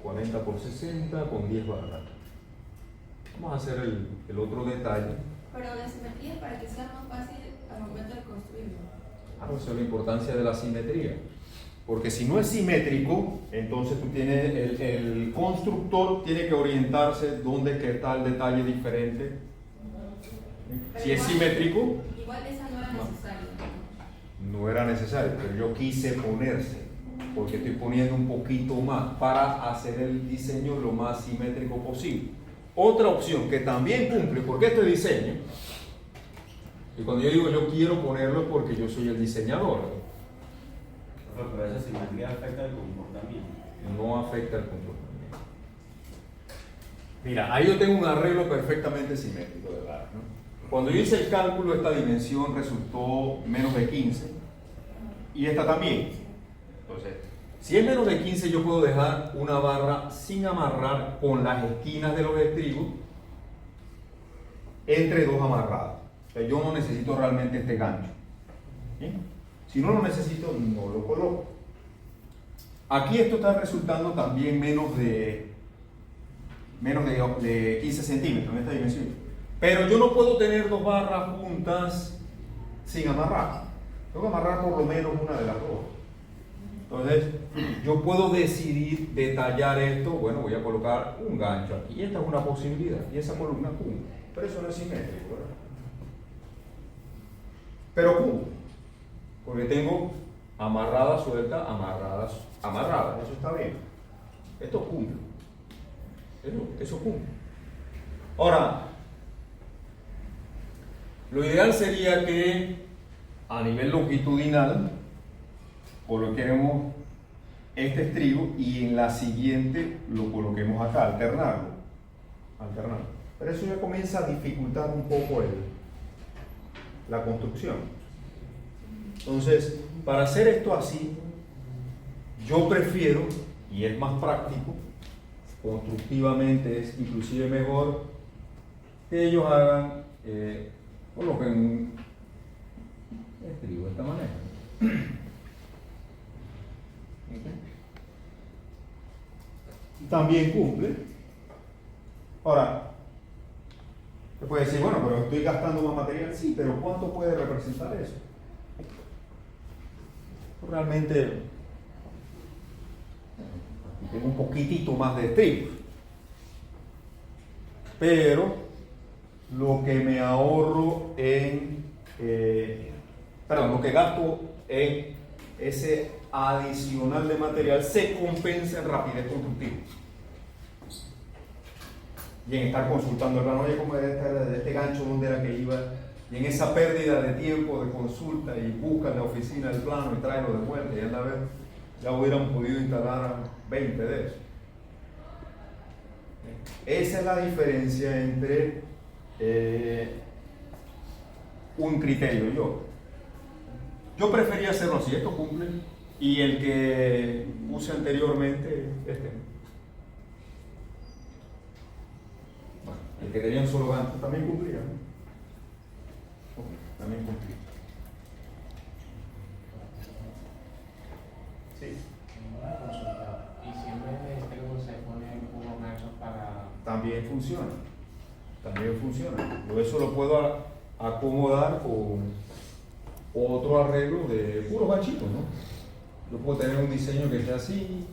40 por 60 con 10 barras. Vamos a hacer el otro detalle. Pero la simetría es para que sea más fácil al momento de construirlo. Claro, esa es la importancia de la simetría. Porque si no es simétrico, entonces tú tienes, el constructor tiene que orientarse dónde está el detalle diferente. Pero Si es igual- simétrico, Igual esa no era necesaria. no era necesario, pero yo quise ponerse, porque estoy poniendo un poquito más para hacer el diseño lo más simétrico posible. Otra opción que también cumple, porque este diseño, y cuando yo digo yo quiero ponerlo es porque yo soy el diseñador, Pero esa simetría afecta el comportamiento. no afecta el comportamiento. Mira, ahí yo tengo un arreglo perfectamente simétrico, ¿verdad? ¿No? Cuando yo hice el cálculo, esta dimensión resultó menos de 15 y esta también. Entonces, Si es menos de 15, yo puedo dejar una barra sin amarrar con las esquinas de los estribos entre dos amarradas. O sea, yo no necesito realmente este gancho. ¿Sí? Si no lo necesito, no lo coloco. Aquí esto está resultando también menos de 15 centímetros en esta dimensión. Pero yo no puedo tener dos barras juntas sin amarrar. Tengo que amarrar por lo menos una de las dos. Entonces, yo puedo decidir detallar esto. Bueno, voy a colocar un gancho aquí. Y esta es una posibilidad. Y esa columna cumple. Pero eso no es simétrico, ¿verdad? Pero cumple. Porque tengo amarrada, suelta, amarradas, amarrada. Eso está bien. Esto cumple. Eso cumple. Ahora, lo ideal sería que a nivel longitudinal coloquemos este estribo y en la siguiente lo coloquemos acá, alternarlo. Pero eso ya comienza a dificultar un poco la construcción. Entonces, para hacer esto así, yo prefiero, y es más práctico, constructivamente es inclusive mejor, que ellos hagan, coloquen un estribo de esta manera. También cumple. Ahora, se puede decir, bueno, pero estoy gastando más material. Sí, pero ¿cuánto puede representar eso? Realmente tengo un poquitito más de estribos, pero lo que me ahorro lo que gasto en ese adicional de material se compensa en rapidez constructiva y en estar consultando el plano. Oye, ¿cómo era este gancho? ¿Dónde era que iba? Y en esa pérdida de tiempo de consulta y busca en la oficina el plano y tráelo de vuelta y anda a ver, ya hubieran podido instalar 20 de esos. Esa es la diferencia entre un criterio. Yo prefería hacerlo así, esto cumple, y el que puse anteriormente, bueno, el que tenía un solo gancho también cumplía, ¿no? También cumplía. Sí. Una consulta. ¿Y si en vez de estribo se ponen unos ganchos para...? También funciona. Yo eso lo puedo acomodar con otro arreglo de puros ganchitos, ¿no? Yo puedo tener un diseño que sea así.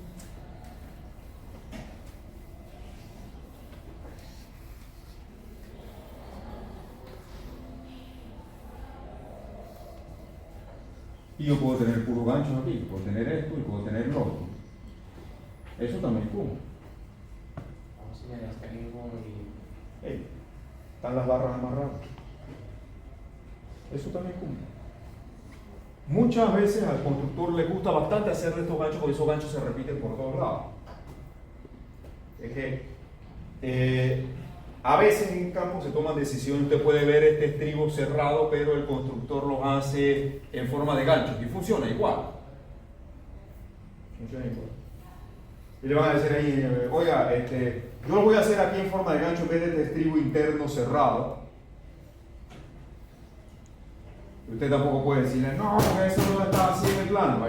Y yo puedo tener puros ganchos aquí, puedo tener esto y puedo tener lo otro. Eso también es como. Vamos a ver, estribo y... Están las barras amarradas. Eso también cumple. Muchas veces al constructor le gusta bastante hacer estos ganchos porque esos ganchos se repiten por todos lados. Es que a veces en campo se toman decisiones. Usted puede ver este estribo cerrado, pero el constructor los hace en forma de ganchos y funciona igual. Y le van a decir ahí, oiga, yo lo voy a hacer aquí en forma de gancho en vez de este estribo interno cerrado. Usted tampoco puede decirle, no, porque eso no está así en el plano.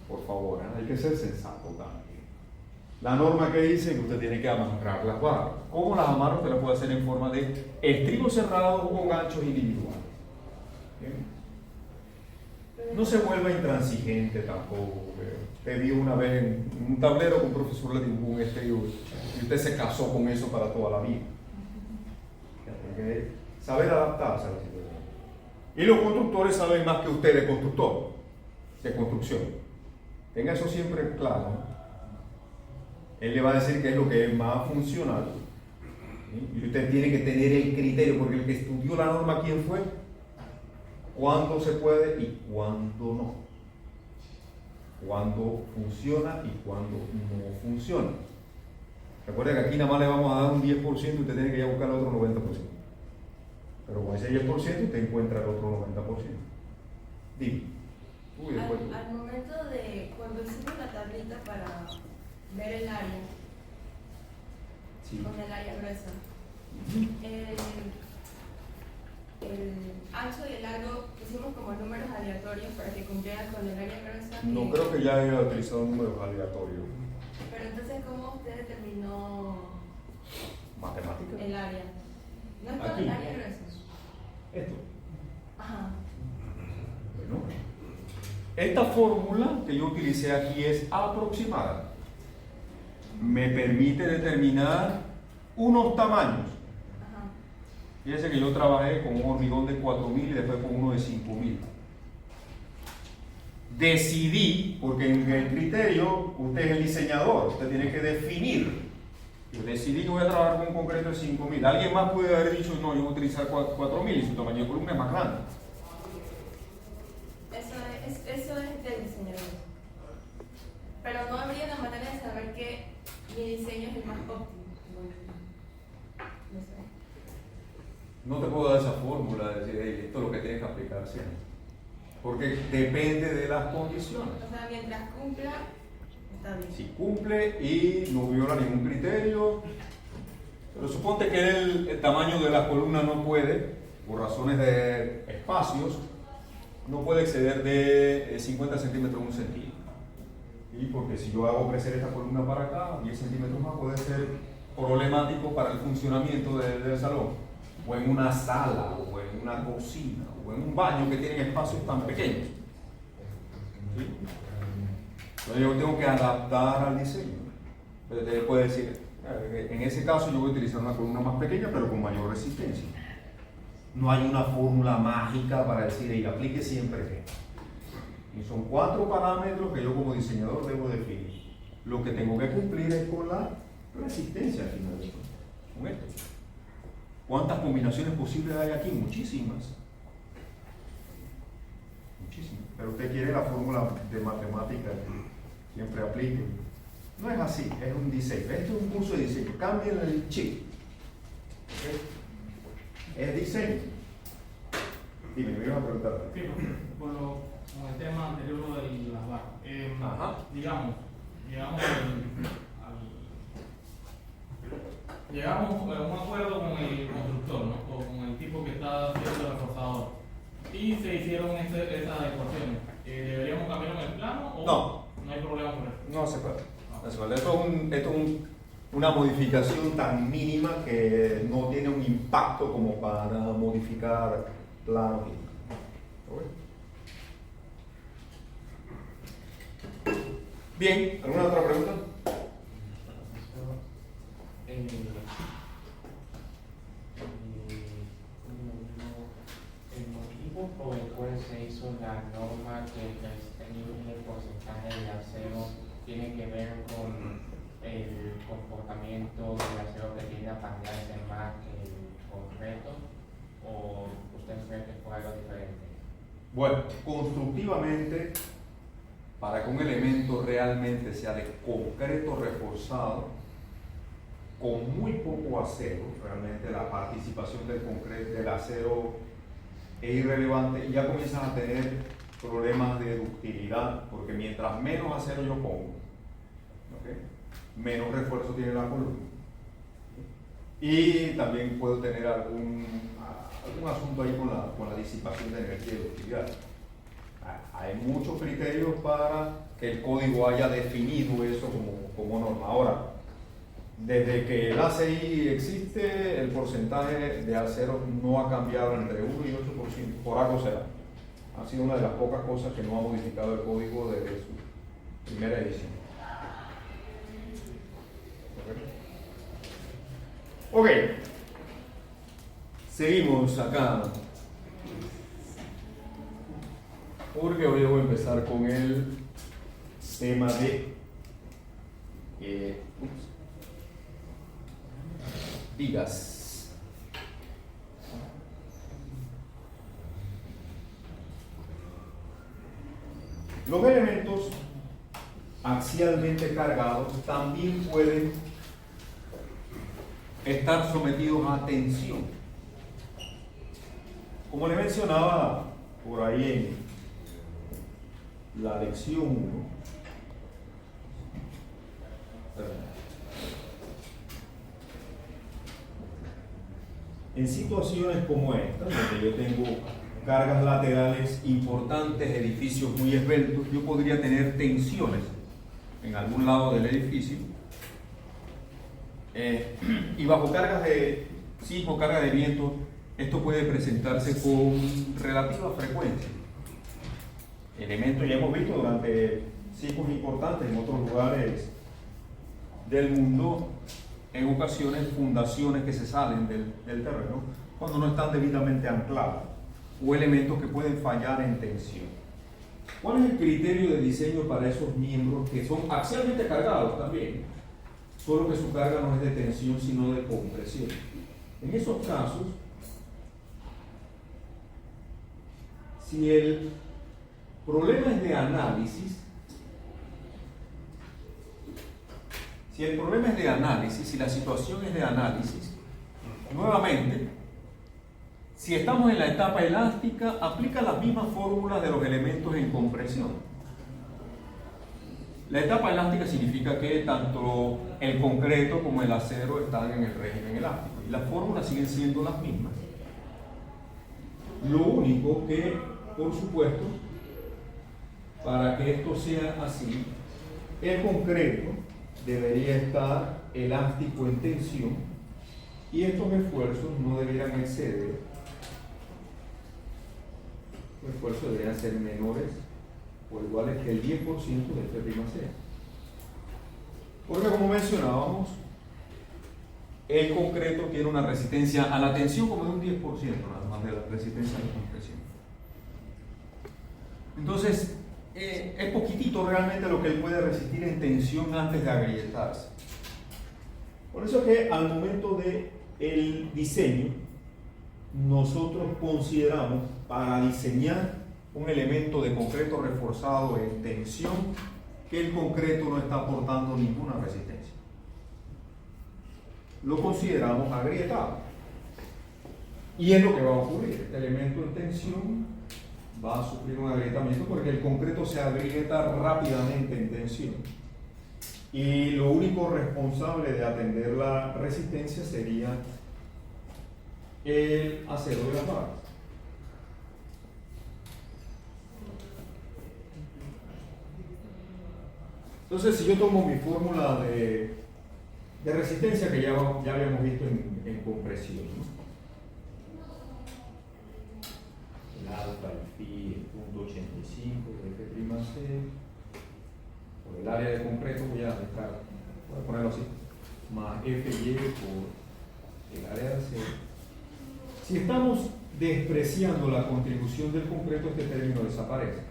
Por favor, hay que ser sensato también. La norma que dice que usted tiene que amarrar las barras. ¿Cómo las amarra? Usted las puede hacer en forma de estribo cerrado o ganchos individuales. ¿Bien? No se vuelva intransigente tampoco. Usted vio una vez en un tablero que un profesor le dibujó un estribo y usted se casó con eso para toda la vida. Tiene que saber adaptarse a la situación. Y los constructores saben más que usted de constructor, de construcción. Tenga eso siempre claro, ¿no? Él le va a decir qué es lo que es más funcional. ¿Sí? Y usted tiene que tener el criterio, porque el que estudió la norma, ¿quién fue? Cuándo se puede y cuándo no. Cuándo funciona y cuándo no funciona. Recuerda que aquí nada más le vamos a dar un 10% y usted tiene que ir a buscar el otro 90%. Pero con ese 10% usted encuentra el otro 90%. Dime. Uy, después. Al momento de cuando hicimos la tablita para ver el área, Sí. con el área gruesa, el ancho y el largo pusimos como números aleatorios para que cumplieran con el área gruesa. No creo que ya haya utilizado números aleatorios. Pero entonces, ¿cómo usted determinó Matemáticas. el área? No es con Aquí. el área gruesa. Esto. Ajá. Bueno, esta fórmula que yo utilicé aquí es aproximada. Me permite determinar unos tamaños. Ajá. Fíjense que yo trabajé con un hormigón de 4000 y después con uno de 5000. Decidí, porque en el criterio usted es el diseñador, usted tiene que definir. Yo decidí que voy a trabajar con un concreto de 5000. Alguien más puede haber dicho, no, yo voy a utilizar 4000 y su tamaño de columna es más grande. Eso es del diseñador. Pero no habría una manera de saber que mi diseño es el más óptimo. No sé. No te puedo dar esa fórmula de decir, "Hey, esto es lo que tienes que aplicar siempre". Porque depende de las condiciones. O sea, mientras cumpla, está bien. Si cumple y no viola ningún criterio, pero suponte que el tamaño de la columna no puede, por razones de espacios, no puede exceder de 50 centímetros a 1 centímetro. Y porque si yo hago crecer esta columna para acá, 10 centímetros más, puede ser problemático para el funcionamiento del salón, o en una sala, o en una cocina, o en un baño que tienen espacios tan pequeños. ¿Sí? Entonces yo tengo que adaptar al diseño. Entonces usted puede decir, en ese caso yo voy a utilizar una columna más pequeña, pero con mayor resistencia. No hay una fórmula mágica para decir, y aplique siempre esto. Y son 4 parámetros que yo como diseñador debo definir. Lo que tengo que cumplir es con la resistencia al final de cuentas, con esto. ¿Cuántas combinaciones posibles hay aquí? Muchísimas. Muchísimas. Pero usted quiere la fórmula de matemática que siempre aplique. No es así, es un diseño. Esto es un curso de diseño. Cambien el chip. ¿Okay? Es diseño. Dime, me ibas a preguntar. Sí, con el tema anterior de las barras. Ajá. Digamos, llegamos a un acuerdo con el constructor, ¿no? O con el tipo que está haciendo el reforzador. Y se hicieron esas adecuaciones. ¿Deberíamos cambiar el plano o no hay problema con eso? No se puede. No se puede. Esto es una modificación tan mínima que no tiene un impacto como para modificar planos. Bien, ¿alguna otra pregunta? El motivo por el cual se hizo la norma que el porcentaje de acero tiene que ver con el comportamiento del acero que tiene a pandearse más que el concreto, o usted cree que fue algo diferente? Bueno, constructivamente, para que un elemento realmente sea de concreto reforzado, con muy poco acero, realmente la participación del acero es irrelevante y ya comienzas a tener problemas de ductilidad, porque mientras menos acero yo pongo, ¿okay?, menos refuerzo tiene la columna. Y también puedo tener algún asunto ahí con la disipación de energía y ductilidad. Hay muchos criterios para que el código haya definido eso como norma. Ahora, desde que el ACI existe, el porcentaje de acero no ha cambiado entre 1 y 8%, por algo será. Ha sido una de las pocas cosas que no ha modificado el código desde su primera edición. Ok, seguimos acá, porque hoy voy a empezar con el tema de vigas. Los elementos axialmente cargados también pueden estar sometidos a tensión. Como le mencionaba por ahí la lección 1. En situaciones como esta, donde yo tengo cargas laterales importantes, edificios muy esbeltos, yo podría tener tensiones en algún lado del edificio, y bajo cargas de sismo, carga de viento, esto puede presentarse con relativa frecuencia. Elementos ya hemos visto durante sismos importantes en otros lugares del mundo, en ocasiones fundaciones que se salen del terreno cuando no están debidamente ancladas, o elementos que pueden fallar en tensión. ¿Cuál es el criterio de diseño para esos miembros que son axialmente cargados también, solo que su carga no es de tensión sino de compresión? En esos casos, si el problema es de análisis, si la situación es de análisis, nuevamente, si estamos en la etapa elástica, aplica las mismas fórmulas de los elementos en compresión. La etapa elástica significa que tanto el concreto como el acero están en el régimen elástico y las fórmulas siguen siendo las mismas. Lo único que, por supuesto, para que esto sea así, el concreto debería estar elástico en tensión y estos esfuerzos no debieran exceder, los esfuerzos deberían ser menores o iguales que el 10% de F'. Porque como mencionábamos, el concreto tiene una resistencia a la tensión como de un 10% nada más de la resistencia a la compresión. Entonces, es poquitito realmente lo que él puede resistir en tensión antes de agrietarse. Por eso es que al momento del diseño, nosotros consideramos para diseñar un elemento de concreto reforzado en tensión que el concreto no está aportando ninguna resistencia. Lo consideramos agrietado. Y es lo que va a ocurrir. Este elemento en tensión va a sufrir un agrietamiento porque el concreto se agrieta rápidamente en tensión. Y lo único responsable de atender la resistencia sería el acero de las barras. Entonces, si yo tomo mi fórmula de resistencia que ya habíamos visto en compresión, ¿no? El alfa, el phi, el punto 85 de F'C, por el área de concreto voy a ponerlo así, más Fy por el área de acero. Si estamos despreciando la contribución del concreto, este término desaparece.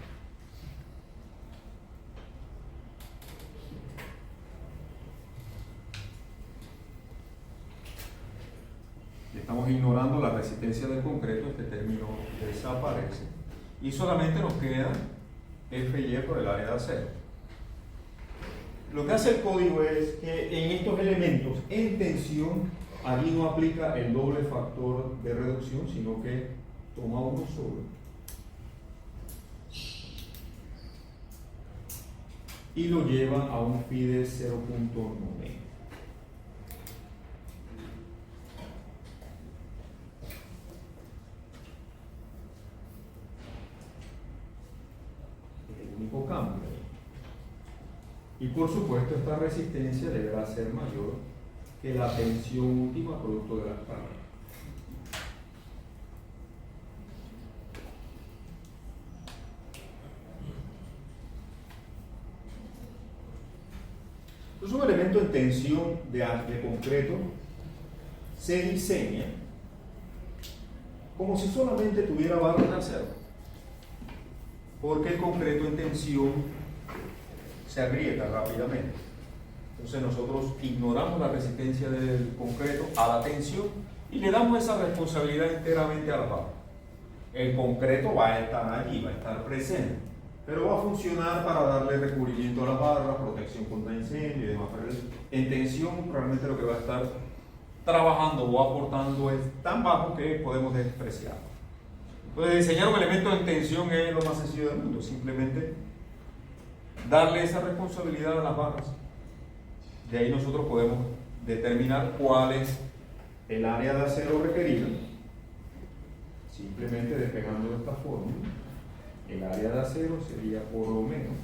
Estamos ignorando la resistencia del concreto, este término desaparece y solamente nos queda Fy por el área de acero. Lo que hace el código es que en estos elementos en tensión, allí no aplica el doble factor de reducción, sino que toma uno solo y lo lleva a un phi de 0.9. Único cambio. Y por supuesto esta resistencia deberá ser mayor que la tensión última producto de las cargas. Entonces un elemento en tensión de concreto se diseña como si solamente tuviera barras de acero, porque el concreto en tensión se agrieta rápidamente. Entonces nosotros ignoramos la resistencia del concreto a la tensión y le damos esa responsabilidad enteramente a la barra. El concreto va a estar allí, va a estar presente, pero va a funcionar para darle recubrimiento a las barras, protección contra incendio y demás. Pero en tensión realmente lo que va a estar trabajando o aportando es tan bajo que podemos despreciarlo. Entonces, diseñar un elemento en tensión es lo más sencillo del mundo. Simplemente darle esa responsabilidad a las barras. De ahí nosotros podemos determinar cuál es el área de acero requerida, simplemente despejando esta fórmula. El área de acero sería por lo menos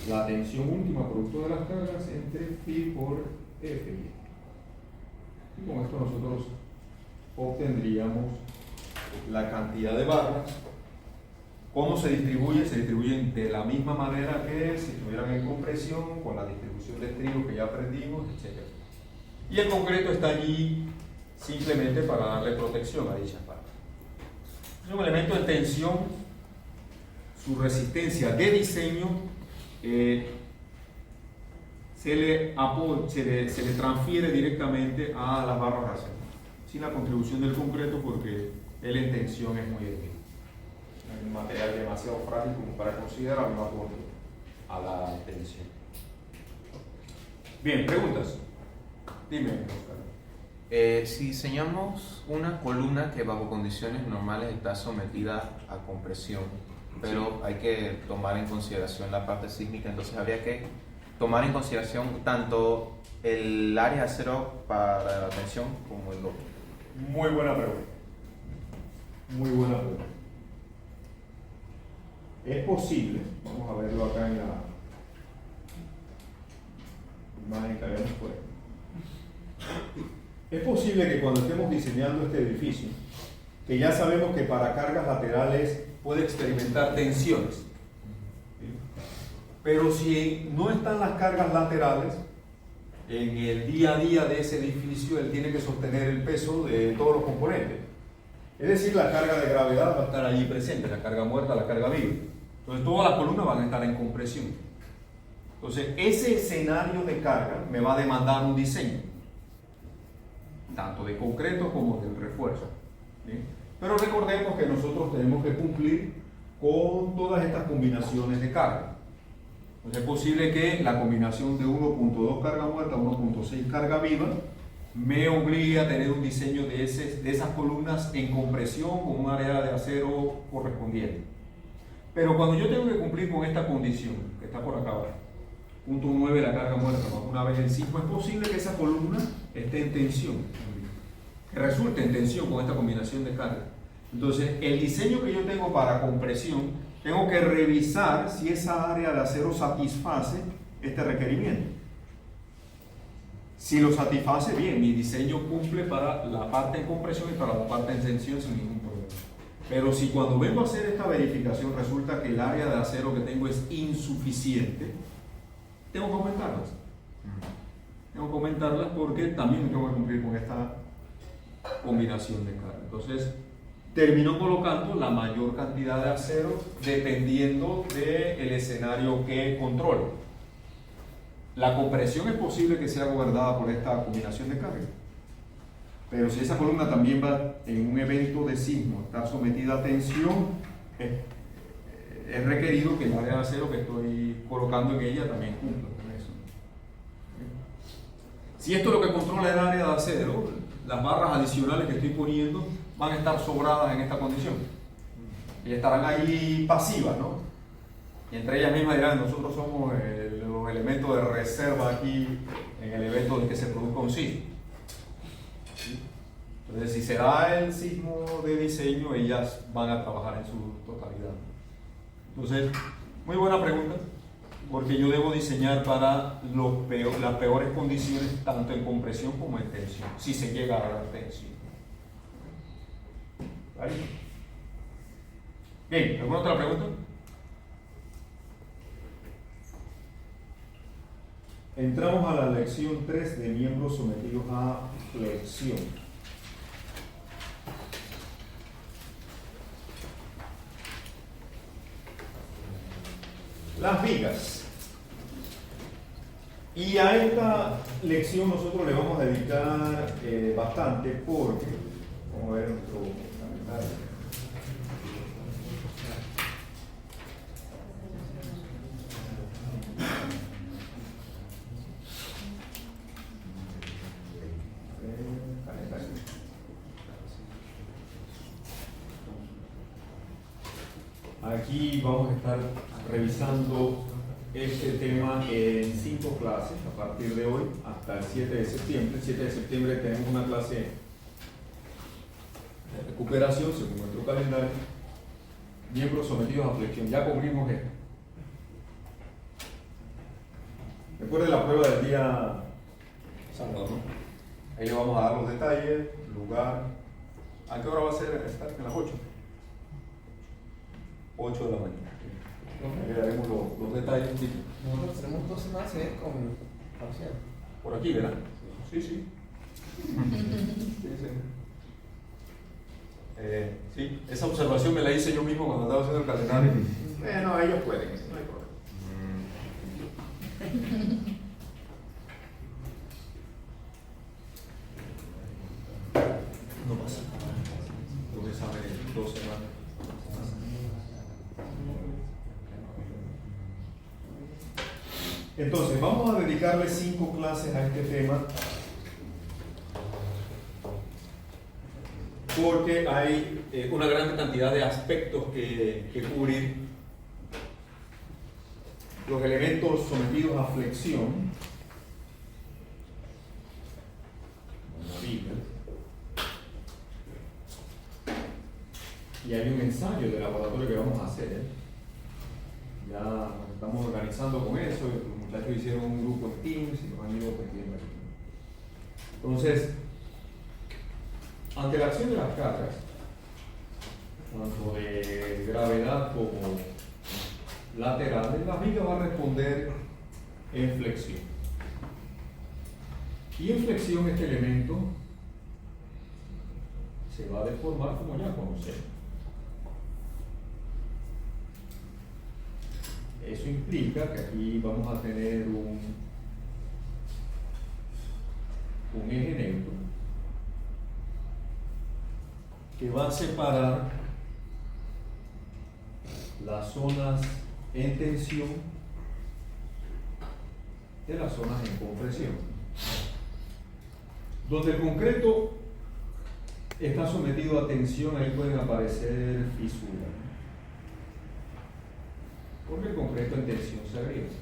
la tensión última producto de las cargas entre phi por F. Y con esto nosotros obtendríamos la cantidad de barras. ¿Cómo se distribuye? Se distribuyen de la misma manera que si estuvieran en compresión, con la distribución de estribos que ya aprendimos, etc. Y el concreto está allí simplemente para darle protección a dichas barras. Es un elemento de tensión, su resistencia de diseño se le transfiere directamente a las barras de acero, sin la contribución del concreto, porque él en tensión es muy débil. Es un material demasiado frágil como para considerar un aporte a la tensión. Bien, preguntas. Dime, Oscar. Si diseñamos una columna que bajo condiciones normales está sometida a compresión, pero hay que tomar en consideración la parte sísmica, entonces habría que tomar en consideración tanto el área de acero para la tensión como el otro. Muy buena pregunta. Muy buena pregunta. Es posible, vamos a verlo acá en la imagen que habíamos puesto. Es posible que cuando estemos diseñando este edificio, que ya sabemos que para cargas laterales puede experimentar tensiones, ¿sí? Pero si no están las cargas laterales, en el día a día de ese edificio él tiene que sostener el peso de todos los componentes. Es decir, la carga de gravedad va a estar allí presente, la carga muerta, la carga viva. Entonces todas las columnas van a estar en compresión. Entonces ese escenario de carga me va a demandar un diseño, tanto de concreto como del refuerzo, ¿sí? Pero recordemos que nosotros tenemos que cumplir con todas estas combinaciones de carga. Entonces es posible que la combinación de 1.2 carga muerta, 1.6 carga viva, me obligue a tener un diseño de esas columnas en compresión con un área de acero correspondiente. Pero cuando yo tengo que cumplir con esta condición, que está por acá abajo, punto 9 la carga muerta más una vez el sismo, es posible que esa columna esté en tensión, que resulte en tensión con esta combinación de carga. Entonces, el diseño que yo tengo para compresión, tengo que revisar si esa área de acero satisface este requerimiento. Si lo satisface, bien, mi diseño cumple para la parte en compresión y para la parte en tensión sin ningún problema. Pero si cuando vengo a hacer esta verificación resulta que el área de acero que tengo es insuficiente, tengo que aumentarlas. Tengo que aumentarlas porque también tengo que cumplir con esta combinación de carga. Entonces, termino colocando la mayor cantidad de acero dependiendo del escenario que controlo. La compresión es posible que sea gobernada por esta combinación de carga. Pero si esa columna también va en un evento de sismo, está sometida a tensión, es requerido que el área de acero que estoy colocando en ella también cumpla con eso. Si esto es lo que controla el área de acero, las barras adicionales que estoy poniendo van a estar sobradas en esta condición. Y estarán ahí pasivas, ¿no? Y entre ellas mismas dirán, nosotros somos los elementos de reserva aquí en el evento de que se produzca un sismo. Entonces, si se da el sismo de diseño, ellas van a trabajar en su totalidad. Entonces, muy buena pregunta, porque yo debo diseñar para las peores condiciones, tanto en compresión como en tensión, si se llega a dar tensión. ¿Vale? Bien, ¿alguna otra pregunta? Entramos a la lección 3 de miembros sometidos a flexión. Las vigas. Y a esta lección nosotros le vamos a dedicar bastante porque, vamos a ver nuestro calendario. Aquí vamos a estar revisando este tema en 5 clases a partir de hoy hasta el 7 de septiembre. El 7 de septiembre tenemos una clase de recuperación según nuestro calendario. Miembros sometidos a flexión. Ya cubrimos esto. Recuerde la prueba del día sábado, ¿no? Ahí le vamos a dar los detalles, lugar. ¿A qué hora va a ser? ¿En las 8? 8 de la mañana. Ahí le daremos los detalles. Nosotros tenemos 2 semanas con parcial. Por aquí, ¿verdad? Sí, sí. Sí, esa observación me la hice yo mismo cuando estaba haciendo el calendario. No, ellos pueden, eso no hay problema. No pasa nada. Los exámenes, 2 semanas. Entonces, vamos a dedicarle 5 clases a este tema porque hay una gran cantidad de aspectos que cubrir. Los elementos sometidos a flexión, y hay un ensayo de laboratorio que vamos a hacer. Ya nos estamos organizando con eso, los muchachos hicieron un grupo en Teams y nos han ido metiendo aquí. Entonces, ante la acción de las cargas, tanto de gravedad como laterales, la viga va a responder en flexión. Y en flexión este elemento se va a deformar como ya conocemos. Eso implica que aquí vamos a tener un eje neutro que va a separar las zonas en tensión de las zonas en compresión. Donde el concreto está sometido a tensión, ahí pueden aparecer fisuras, porque el concreto en tensión se agrieta.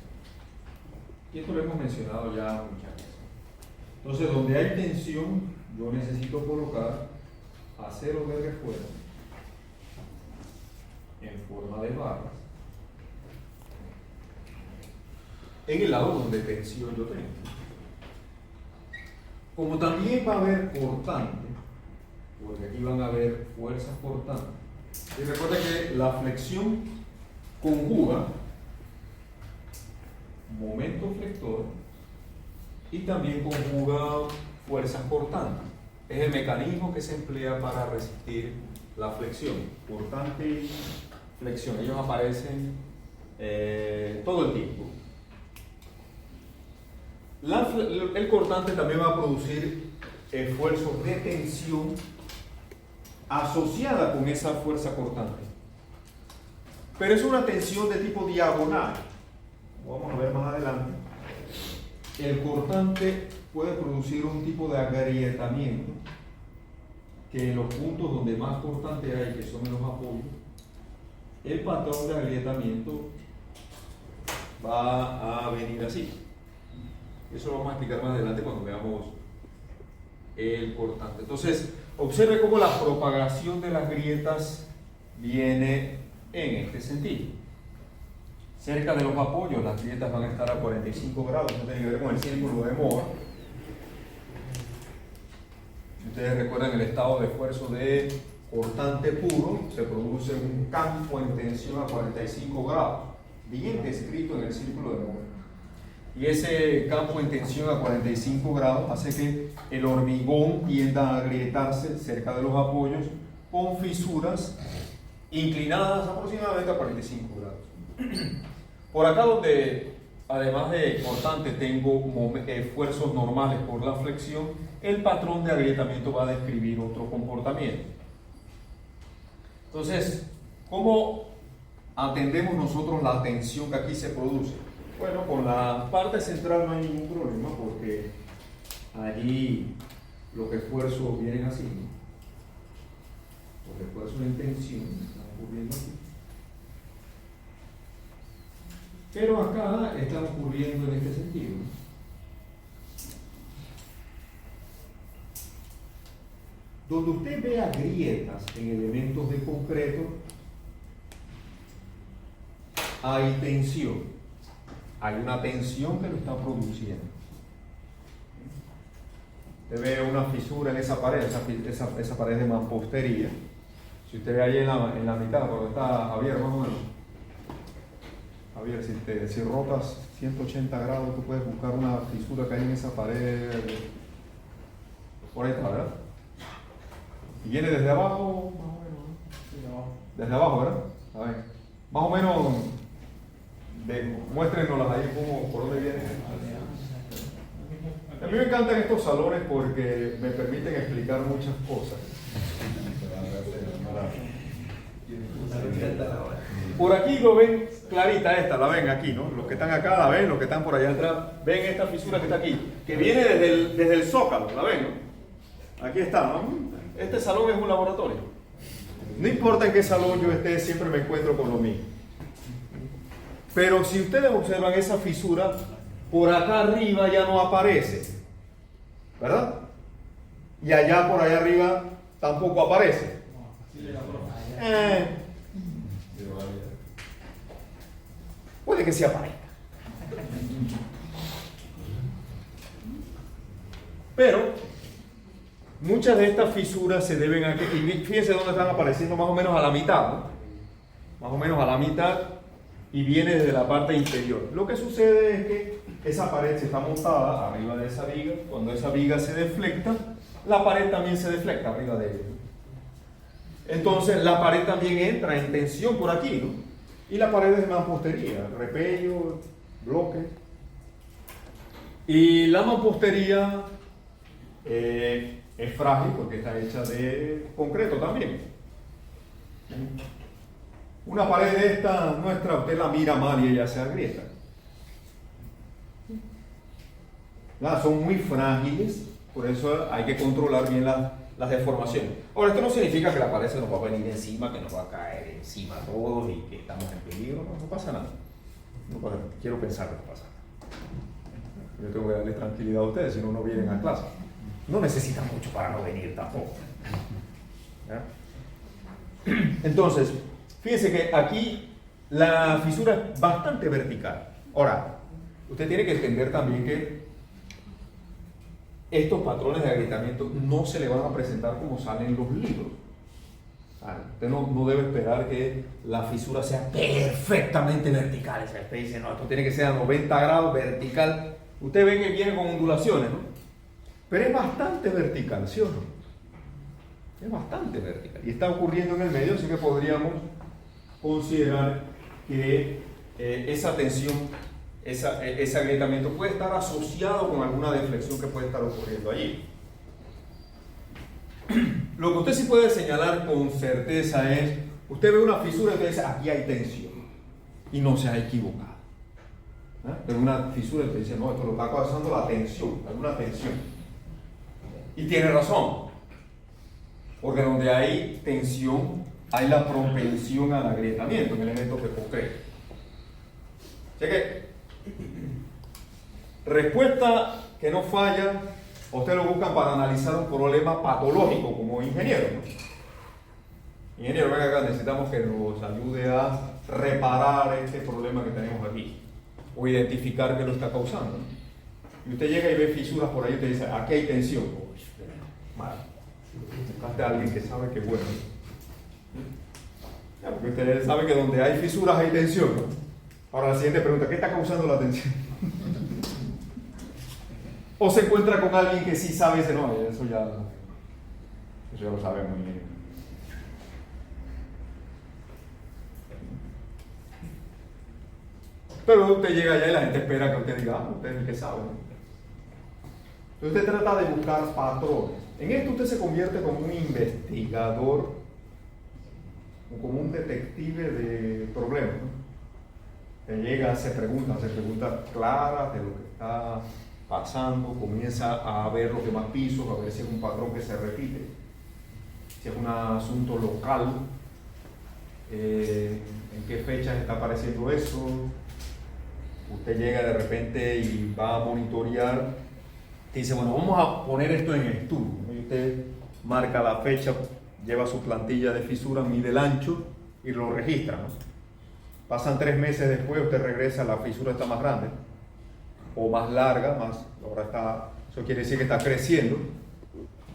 Y esto lo hemos mencionado ya muchas veces. Entonces, donde hay tensión, yo necesito colocar acero de refuerzo en forma de barras en el lado donde tensión yo tengo. Como también va a haber cortante, porque aquí van a haber fuerzas cortantes. Y recuerda que la flexión conjuga momento flector y también conjuga fuerzas cortantes. Es el mecanismo que se emplea para resistir la flexión, cortante y flexión. Ellos aparecen todo el tiempo. El cortante también va a producir esfuerzos de tensión asociada con esa fuerza cortante. Pero es una tensión de tipo diagonal. Como vamos a ver más adelante, el cortante puede producir un tipo de agrietamiento que en los puntos donde más cortante hay, que son en los apoyos, el patrón de agrietamiento va a venir así. Eso lo vamos a explicar más adelante cuando veamos el cortante. Entonces, observe cómo la propagación de las grietas viene en este sentido. Cerca de los apoyos las grietas van a estar a 45 grados, eso tiene que ver con el círculo de Mohr. Si ustedes recuerdan el estado de esfuerzo de cortante puro, se produce un campo en tensión a 45 grados, bien descrito en el círculo de Mohr. Y ese campo en tensión a 45 grados hace que el hormigón tienda a agrietarse cerca de los apoyos con fisuras inclinadas aproximadamente a 45 grados. Por acá donde, además de cortante, tengo esfuerzos normales por la flexión, el patrón de agrietamiento va a describir otro comportamiento. Entonces, ¿cómo atendemos nosotros la tensión que aquí se produce? Bueno, con la parte central no hay ningún problema porque allí los esfuerzos vienen así, ¿no? Los esfuerzos en tensión están ocurriendo aquí. Pero acá está ocurriendo en este sentido. Donde usted vea grietas en elementos de concreto, hay tensión. Hay una tensión que lo está produciendo. Usted ve una fisura en esa pared, esa pared de mampostería. Si usted ve ahí en la mitad, donde está Javier, más o menos. Javier, si rotas 180 grados, tú puedes buscar una fisura que hay en esa pared. Por ahí está, ¿verdad? Y viene desde abajo, más o menos, ¿no? Sí, desde abajo, ¿verdad? A ver, más o menos, muéstrenoslas ahí por dónde viene. A mí me encantan estos salones porque me permiten explicar muchas cosas. Por aquí lo ven clarita esta, la ven aquí, ¿no? Los que están acá la ven, los que están por allá atrás, ven esta fisura que está aquí, que viene desde el zócalo, la ven, ¿no? Aquí está, ¿no? Este salón es un laboratorio. No importa en qué salón yo esté, siempre me encuentro con lo mismo. Pero si ustedes observan esa fisura, por acá arriba ya no aparece, ¿verdad? Y allá por allá arriba tampoco aparece. Puede que se aparezca. Pero muchas de estas fisuras se deben a que, y fíjense dónde están apareciendo, más o menos a la mitad, ¿no? Más o menos a la mitad, y viene desde la parte inferior. Lo que sucede es que esa pared se está montada arriba de esa viga. Cuando esa viga se deflecta, la pared también se deflecta arriba de ella. Entonces la pared también entra en tensión por aquí, ¿no? Y la pared es de mampostería, repello, bloque. Y la mampostería es frágil porque está hecha de concreto también. Una pared de esta nuestra, usted la mira mal y ella se agrieta. Son muy frágiles, por eso hay que controlar bien las deformaciones. Ahora, esto no significa que la pared se nos va a venir encima, que nos va a caer encima a todos y que estamos en peligro. No pasa nada. Quiero pensar que no pasa nada. Yo tengo que darle tranquilidad a ustedes, si no, no vienen a clase. No necesitan mucho para no venir tampoco. ¿Ya? Entonces, fíjense que aquí la fisura es bastante vertical. Ahora, usted tiene que entender también que estos patrones de agrietamiento no se le van a presentar como salen en los libros. Usted no debe esperar que la fisura sea perfectamente vertical. O sea, usted dice, no, esto tiene que ser a 90 grados vertical. Usted ve que viene con ondulaciones, ¿no? Pero es bastante vertical, ¿sí o no? Es bastante vertical. Y está ocurriendo en el medio, así que podríamos considerar que esa tensión, ese agrietamiento puede estar asociado con alguna deflexión que puede estar ocurriendo allí. Lo que usted sí puede señalar con certeza es, usted ve una fisura y usted dice, aquí hay tensión, y no se ha equivocado. Pero una fisura y usted dice, no, esto lo está causando la tensión, alguna tensión. Y tiene razón, porque donde hay tensión, hay la propensión al agrietamiento en elementos de concreto. Así que, respuesta que no falla, ustedes lo buscan para analizar un problema patológico como ingeniero, ¿no? Ingeniero, venga acá, necesitamos que nos ayude a reparar este problema que tenemos aquí, o identificar qué lo está causando, ¿no? Y usted llega y ve fisuras por ahí y usted dice, aquí hay tensión. Uy, mal. Buscaste a alguien que sabe que es bueno. Ya, porque ustedes saben que donde hay fisuras hay tensión, ¿no? Ahora la siguiente pregunta, ¿qué está causando la tensión? O se encuentra con alguien que sí sabe, dice, no, eso ya lo sabe muy bien. Pero usted llega allá y la gente espera que usted diga, usted es el que sabe, ¿no? Entonces usted trata de buscar patrones. En esto usted se convierte como un investigador o como un detective de problemas, ¿no? Que llega, hace preguntas claras de lo que está pasando, comienza a ver los demás pisos, a ver si es un patrón que se repite, si es un asunto local, en qué fechas está apareciendo eso, usted llega de repente y va a monitorear, y dice, bueno, vamos a poner esto en estudio, ¿no? Y usted marca la fecha, lleva su plantilla de fisura, mide el ancho y lo registra, ¿no? Pasan 3 meses después, usted regresa, la fisura está más grande o más larga, ahora está, eso quiere decir que está creciendo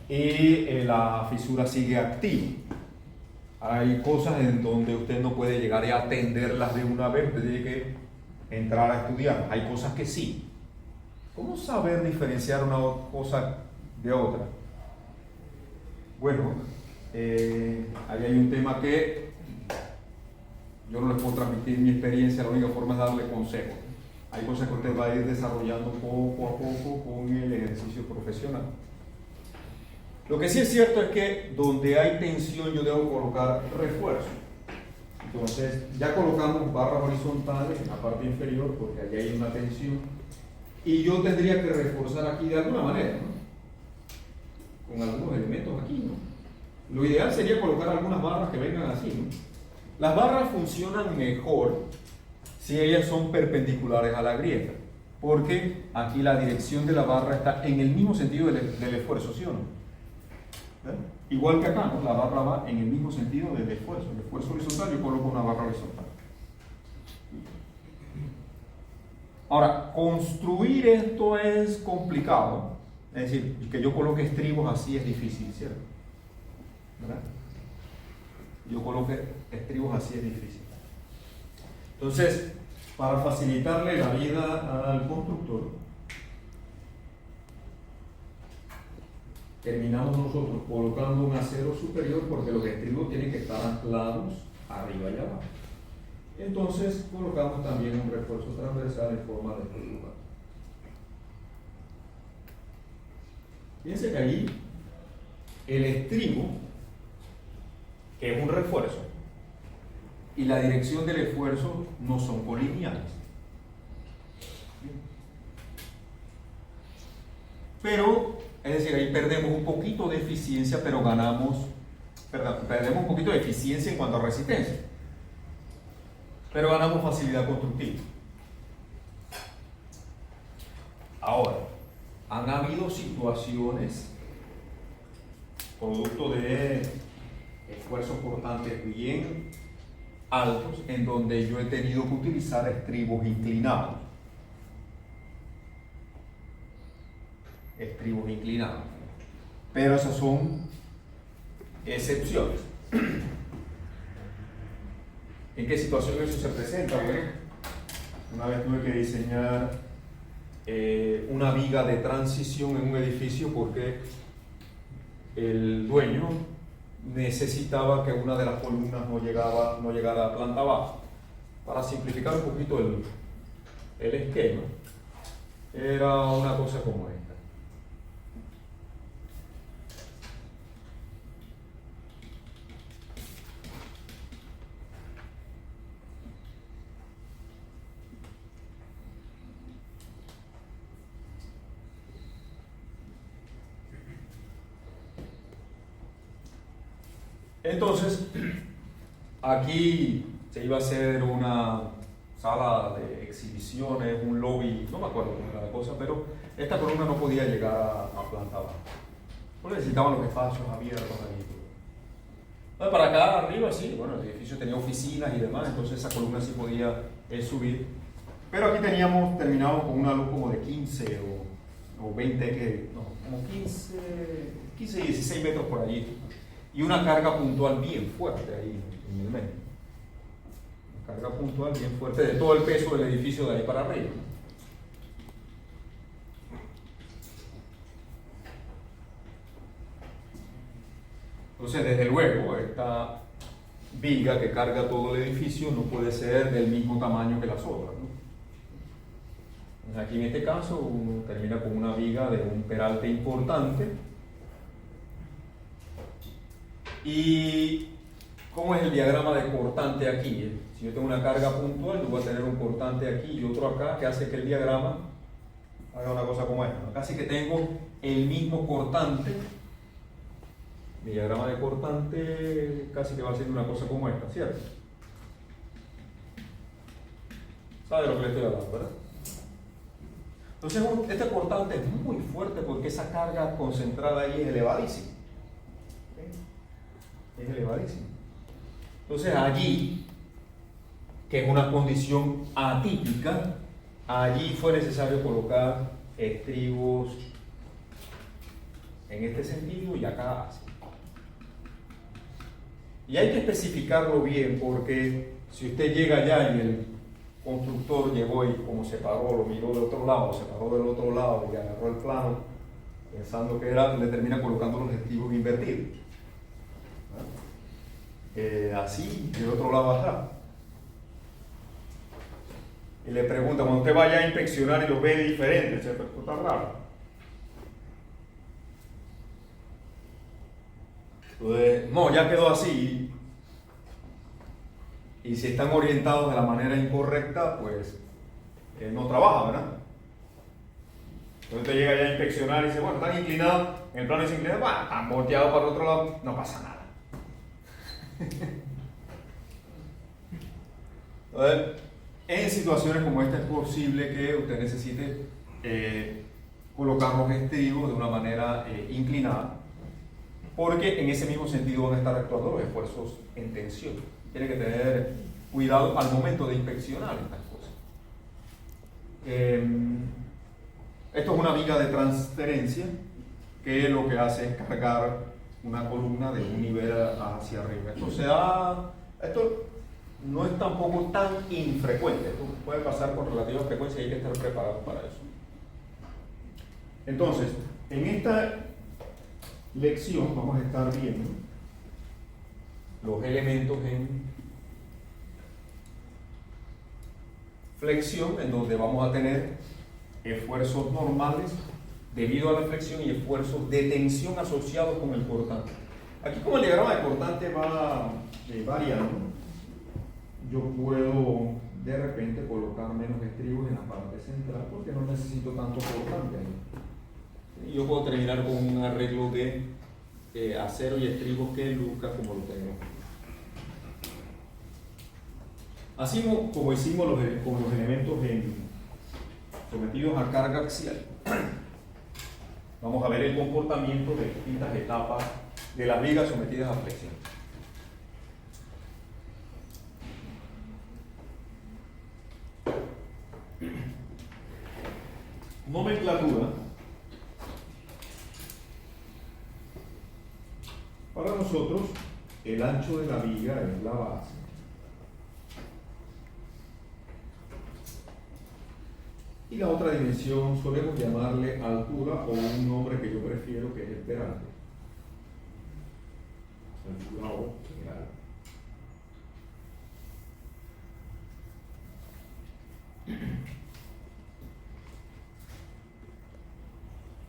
y la fisura sigue activa. Hay cosas en donde usted no puede llegar a atenderlas de una vez, usted tiene que entrar a estudiar. Hay cosas que sí. ¿Cómo saber diferenciar una cosa de otra? Bueno, ahí hay un tema que yo no les puedo transmitir mi experiencia, la única forma es darle consejos. Hay cosas que usted va a ir desarrollando poco a poco con el ejercicio profesional. Lo que sí es cierto es que donde hay tensión yo debo colocar refuerzo. Entonces ya colocamos barras horizontales en la parte inferior porque allí hay una tensión y yo tendría que reforzar aquí de alguna manera, ¿no? Con algunos elementos aquí, ¿no? Lo ideal sería colocar algunas barras que vengan así, ¿no? Las barras funcionan mejor si ellas son perpendiculares a la grieta, porque aquí la dirección de la barra está en el mismo sentido del esfuerzo, ¿sí o no? Igual que acá, ¿no? La barra va en el mismo sentido del esfuerzo. El esfuerzo horizontal, yo coloco una barra horizontal. Ahora, construir esto es complicado. Es decir, que yo coloque estribos así es difícil, ¿cierto? ¿Verdad? Yo coloque estribos así es difícil. Entonces, para facilitarle la vida al constructor, terminamos nosotros colocando un acero superior porque los estribos tienen que estar anclados arriba y abajo. Entonces colocamos también un refuerzo transversal en forma de estructura. Fíjense que allí el estribo, que es un refuerzo, y la dirección del esfuerzo no son colineales. Pero es decir, ahí perdemos un poquito de eficiencia, pero perdemos un poquito de eficiencia en cuanto a resistencia, pero ganamos facilidad constructiva. Ahora, han habido situaciones, producto de esfuerzos cortantes bien altos, en donde yo he tenido que utilizar estribos inclinados. Estribos inclinados, pero esas son excepciones. ¿En qué situación eso se presenta? Bueno, una vez tuve que diseñar una viga de transición en un edificio porque el dueño necesitaba que una de las columnas no llegara a la planta baja. Para simplificar un poquito el esquema, era una cosa como esta. Entonces, aquí se iba a hacer una sala de exhibiciones, un lobby, no me acuerdo cómo era la cosa, pero esta columna no podía llegar a planta baja. Pues necesitaban los espacios abiertos ahí. Entonces, para acá arriba sí, bueno, el edificio tenía oficinas y demás, entonces esa columna sí podía subir. Pero aquí terminamos con una luz como de 15 o 20, como 15 y 16 metros por allí. Y una carga puntual bien fuerte ahí en el medio. Una carga puntual bien fuerte de todo el peso del edificio de ahí para arriba. Entonces, desde luego, esta viga que carga todo el edificio no puede ser del mismo tamaño que las otras, ¿no? Entonces, aquí en este caso uno termina con una viga de un peralte importante. ¿Y cómo es el diagrama de cortante aquí? Si yo tengo una carga puntual, yo voy a tener un cortante aquí y otro acá, que hace que el diagrama haga una cosa como esta, ¿no? Casi que tengo el mismo cortante. Mi diagrama de cortante casi que va a ser una cosa como esta, ¿cierto? ¿Sabe de lo que le estoy hablando, verdad? Entonces este cortante es muy fuerte porque esa carga concentrada ahí es elevadísima. ¿Ok? Es elevadísima. Entonces allí, que es una condición atípica, allí fue necesario colocar estribos en este sentido y acá así. Y hay que especificarlo bien porque si usted llega allá y el constructor llegó y como se paró, lo miró del otro lado, se paró del otro lado y agarró el plano pensando que era, le termina colocando los estribos invertidos. Así, del otro lado atrás. Y le pregunta, cuando usted vaya a inspeccionar y lo ve diferente, ¿esto está raro? Entonces, no, ya quedó así. Y si están orientados de la manera incorrecta, pues no trabaja, ¿verdad? Entonces usted llega ya a inspeccionar y dice, bueno, están inclinados, en el plano es inclinado, bueno, están volteados para el otro lado, no pasa nada. Entonces, en situaciones como esta es posible que usted necesite colocar los estribos de una manera inclinada, porque en ese mismo sentido van a estar actuando los esfuerzos en tensión. Tiene que tener cuidado al momento de inspeccionar estas cosas. Esto es una viga de transferencia que lo que hace es cargar una columna de un nivel hacia arriba. Esto no es tampoco tan infrecuente, esto puede pasar con relativa frecuencia y hay que estar preparados para eso. Entonces, en esta lección vamos a estar viendo los elementos en flexión, en donde vamos a tener esfuerzos normales debido a la flexión y esfuerzos de tensión asociados con el cortante. Aquí, como el diagrama de cortante va variando, yo puedo de repente colocar menos estribos en la parte central porque no necesito tanto cortante. Y yo puedo terminar con un arreglo de acero y estribos que luzca como lo tengo. Así como hicimos con los elementos sometidos a carga axial, vamos a ver el comportamiento de distintas etapas de las vigas sometidas a flexión. Nomenclatura. Para nosotros, el ancho de la viga es la base. Y la otra dimensión solemos llamarle altura o un nombre que yo prefiero que es el peralte. Altura o peralte.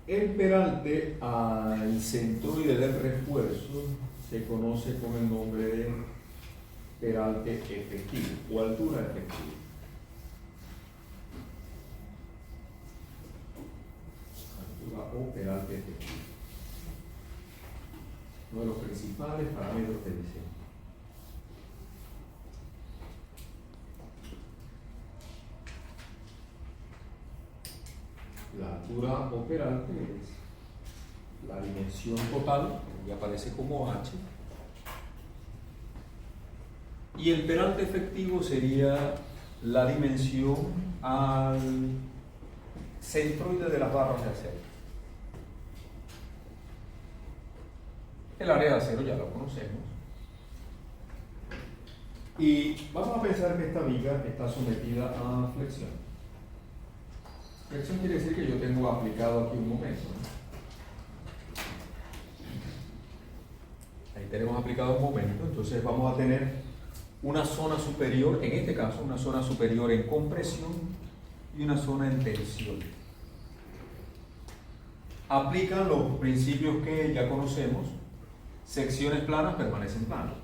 El peralte al centroide del refuerzo se conoce con el nombre de peralte efectivo o altura efectiva. O peralte efectivo. Uno de los principales parámetros de diseño. La altura o peralte es la dimensión total, que aparece como H. Y el peralte efectivo sería la dimensión al centroide de las barras de acero. El área de acero ya lo conocemos. Y vamos a pensar que esta viga está sometida a flexión. Flexión quiere decir que yo tengo aplicado aquí un momento, ¿no? Ahí tenemos aplicado un momento, entonces vamos a tener una zona superior, en este caso una zona superior en compresión y una zona en tensión. Aplican los principios que ya conocemos. Secciones planas permanecen planas.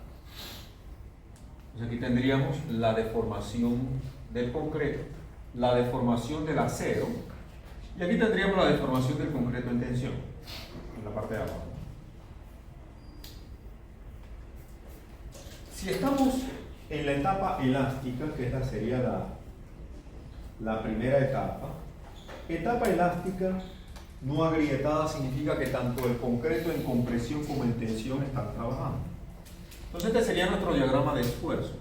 Entonces aquí tendríamos la deformación del concreto, la deformación del acero, y aquí tendríamos la deformación del concreto en tensión, en la parte de abajo. Si estamos en la etapa elástica, que esta sería la primera etapa, Etapa elástica no agrietada significa que tanto el concreto en compresión como en tensión están trabajando. Entonces este sería nuestro diagrama de esfuerzo.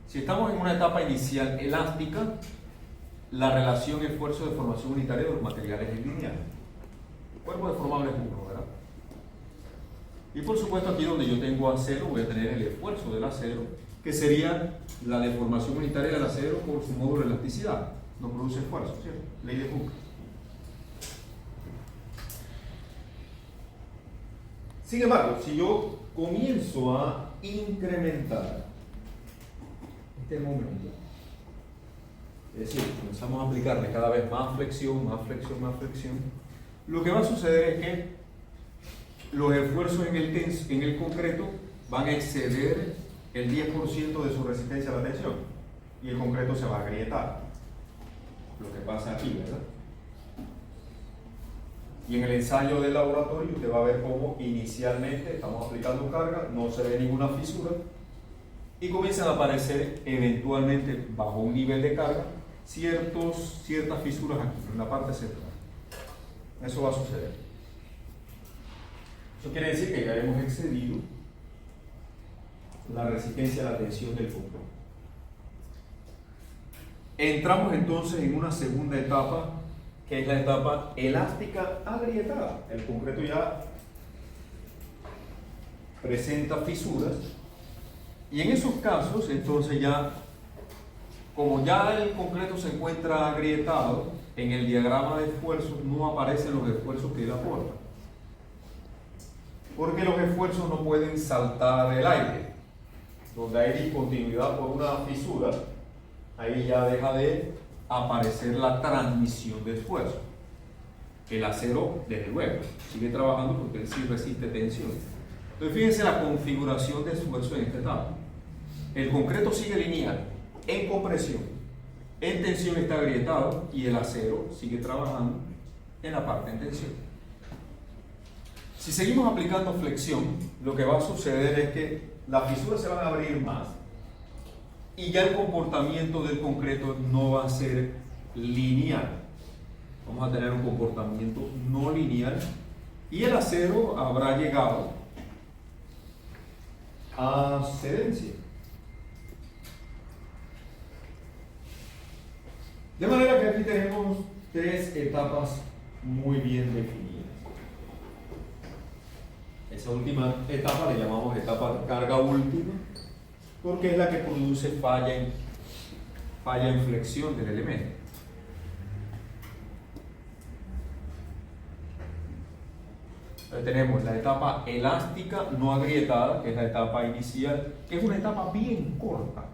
Si estamos en una etapa inicial elástica, la relación esfuerzo de formación unitaria de los materiales es lineal. El cuerpo deformable es 1, ¿verdad? Y por supuesto aquí donde yo tengo acero voy a tener el esfuerzo del acero, que sería la deformación unitaria del acero por su módulo de elasticidad. No produce esfuerzo, ¿cierto? Ley de Hooke. Sin embargo, si yo comienzo a incrementar este momento, es decir, comenzamos a aplicarle cada vez más flexión, más flexión, más flexión, lo que va a suceder es que los esfuerzos en el concreto van a exceder el 10% de su resistencia a la tensión y el concreto se va a agrietar. Lo que pasa aquí, ¿verdad? Y en el ensayo del laboratorio usted va a ver cómo inicialmente estamos aplicando carga, no se ve ninguna fisura y comienzan a aparecer eventualmente bajo un nivel de carga ciertas fisuras aquí, en la parte central. Eso va a suceder. Eso quiere decir que ya hemos excedido la resistencia a la tensión del concreto. Entramos entonces en una segunda etapa, que es la etapa elástica agrietada. El concreto ya presenta fisuras y en esos casos entonces ya, como ya el concreto se encuentra agrietado, en el diagrama de esfuerzos no aparecen los esfuerzos que él aporta, porque los esfuerzos no pueden saltar el aire. Donde hay discontinuidad por una fisura, ahí ya deja de aparecer la transmisión de esfuerzo. El acero, desde luego, sigue trabajando porque él sí resiste tensión. Entonces fíjense la configuración de esfuerzo en esta etapa. El concreto sigue lineal, en compresión, en tensión está agrietado y el acero sigue trabajando en la parte en tensión. Si seguimos aplicando flexión, lo que va a suceder es que las fisuras se van a abrir más y ya el comportamiento del concreto no va a ser lineal. Vamos a tener un comportamiento no lineal y el acero habrá llegado a cedencia. De manera que aquí tenemos 3 etapas muy bien definidas. Esa última etapa le llamamos etapa de carga última, porque es la que produce falla en flexión del elemento. Entonces tenemos la etapa elástica no agrietada, que es la etapa inicial, que es una etapa bien corta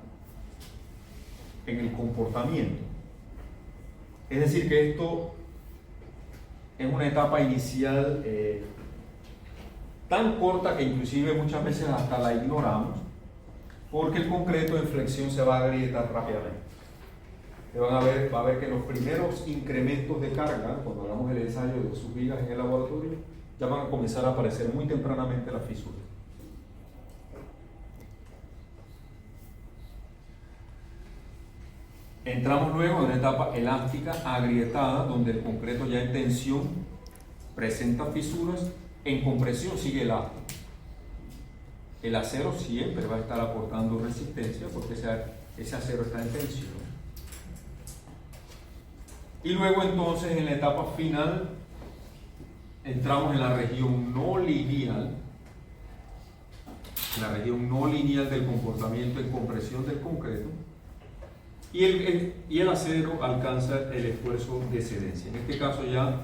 en el comportamiento. Es decir, que esto es una etapa inicial tan corta que inclusive muchas veces hasta la ignoramos, porque el concreto en flexión se va a agrietar rápidamente. Va a ver que los primeros incrementos de carga, cuando hagamos el ensayo de sus vigas en el laboratorio, ya van a comenzar a aparecer muy tempranamente las fisuras. Entramos luego en una etapa elástica agrietada, donde el concreto ya en tensión presenta fisuras, en compresión sigue elástico. El acero siempre va a estar aportando resistencia porque ese acero está en tensión. Y luego entonces en la etapa final entramos en la región no lineal, del comportamiento en compresión del concreto, y el acero alcanza el esfuerzo de cedencia. En este caso ya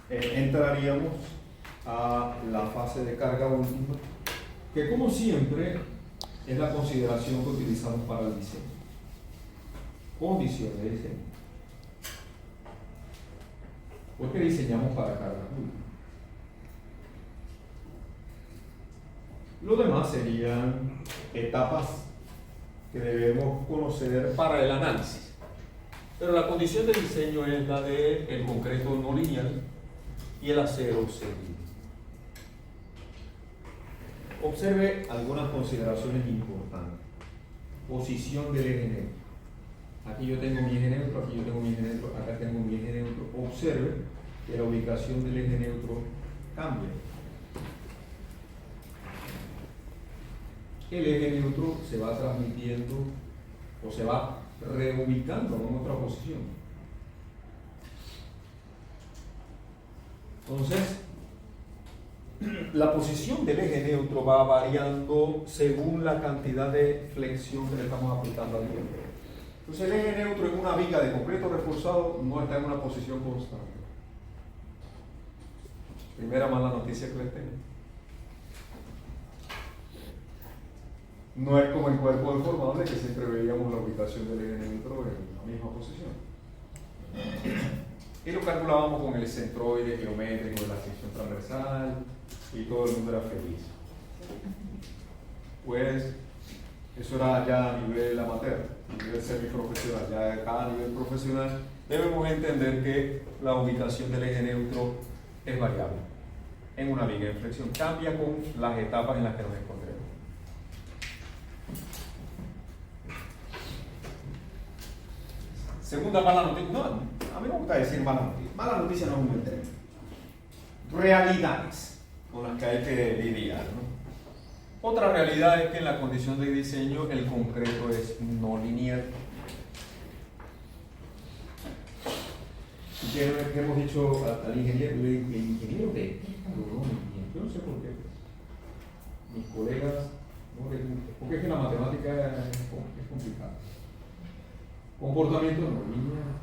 entraríamos a la fase de carga última, que como siempre es la consideración que utilizamos para el diseño. Condiciones de diseño. Porque diseñamos para carga última. Lo demás serían etapas que debemos conocer para el análisis. Pero la condición de diseño es la de el concreto no lineal y el acero seguido. Observe algunas consideraciones importantes. Posición del eje negro. Aquí yo tengo mi eje neutro, aquí yo tengo mi eje neutro, acá tengo mi eje neutro. Observe que la ubicación del eje neutro cambia. El eje neutro se va transmitiendo o se va reubicando en otra posición. Entonces, la posición del eje neutro va variando según la cantidad de flexión que le estamos aplicando al tiempo. Entonces, el eje neutro en una viga de concreto reforzado no está en una posición constante. Primera mala noticia que les tengo. No es como el cuerpo deformable que siempre veíamos la ubicación del eje neutro en la misma posición. Y lo calculábamos con el centroide geométrico de la sección transversal y todo el mundo era feliz. Pues eso era ya a nivel amateur, a nivel semiprofesional. Ya acá a nivel profesional debemos entender que la ubicación del eje neutro es variable en una viga de flexión. Cambia con las etapas en las que nos encontremos. Segunda mala noticia. No, a mí me gusta decir mala noticia. Mala noticia no es un buen término. Realidades con las que hay que lidiar, ¿no? Otra realidad es que en la condición de diseño el concreto es no lineal. ¿Y qué hemos dicho al ingeniero? El ingeniero de yo no sé por qué. Mis colegas no les gusta. Porque es que la matemática es complicada. Comportamiento no lineal.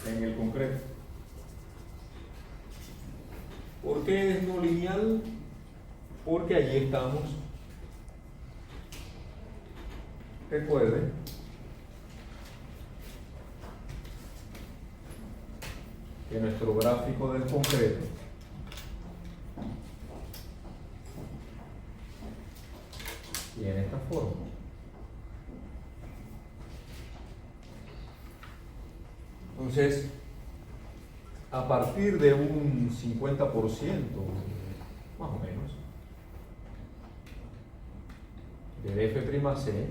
En el concreto. ¿Por qué es no lineal? Porque allí estamos. Recuerden que nuestro gráfico del concreto tiene esta forma. Entonces, a partir de un 50%, más o menos, de F'(C),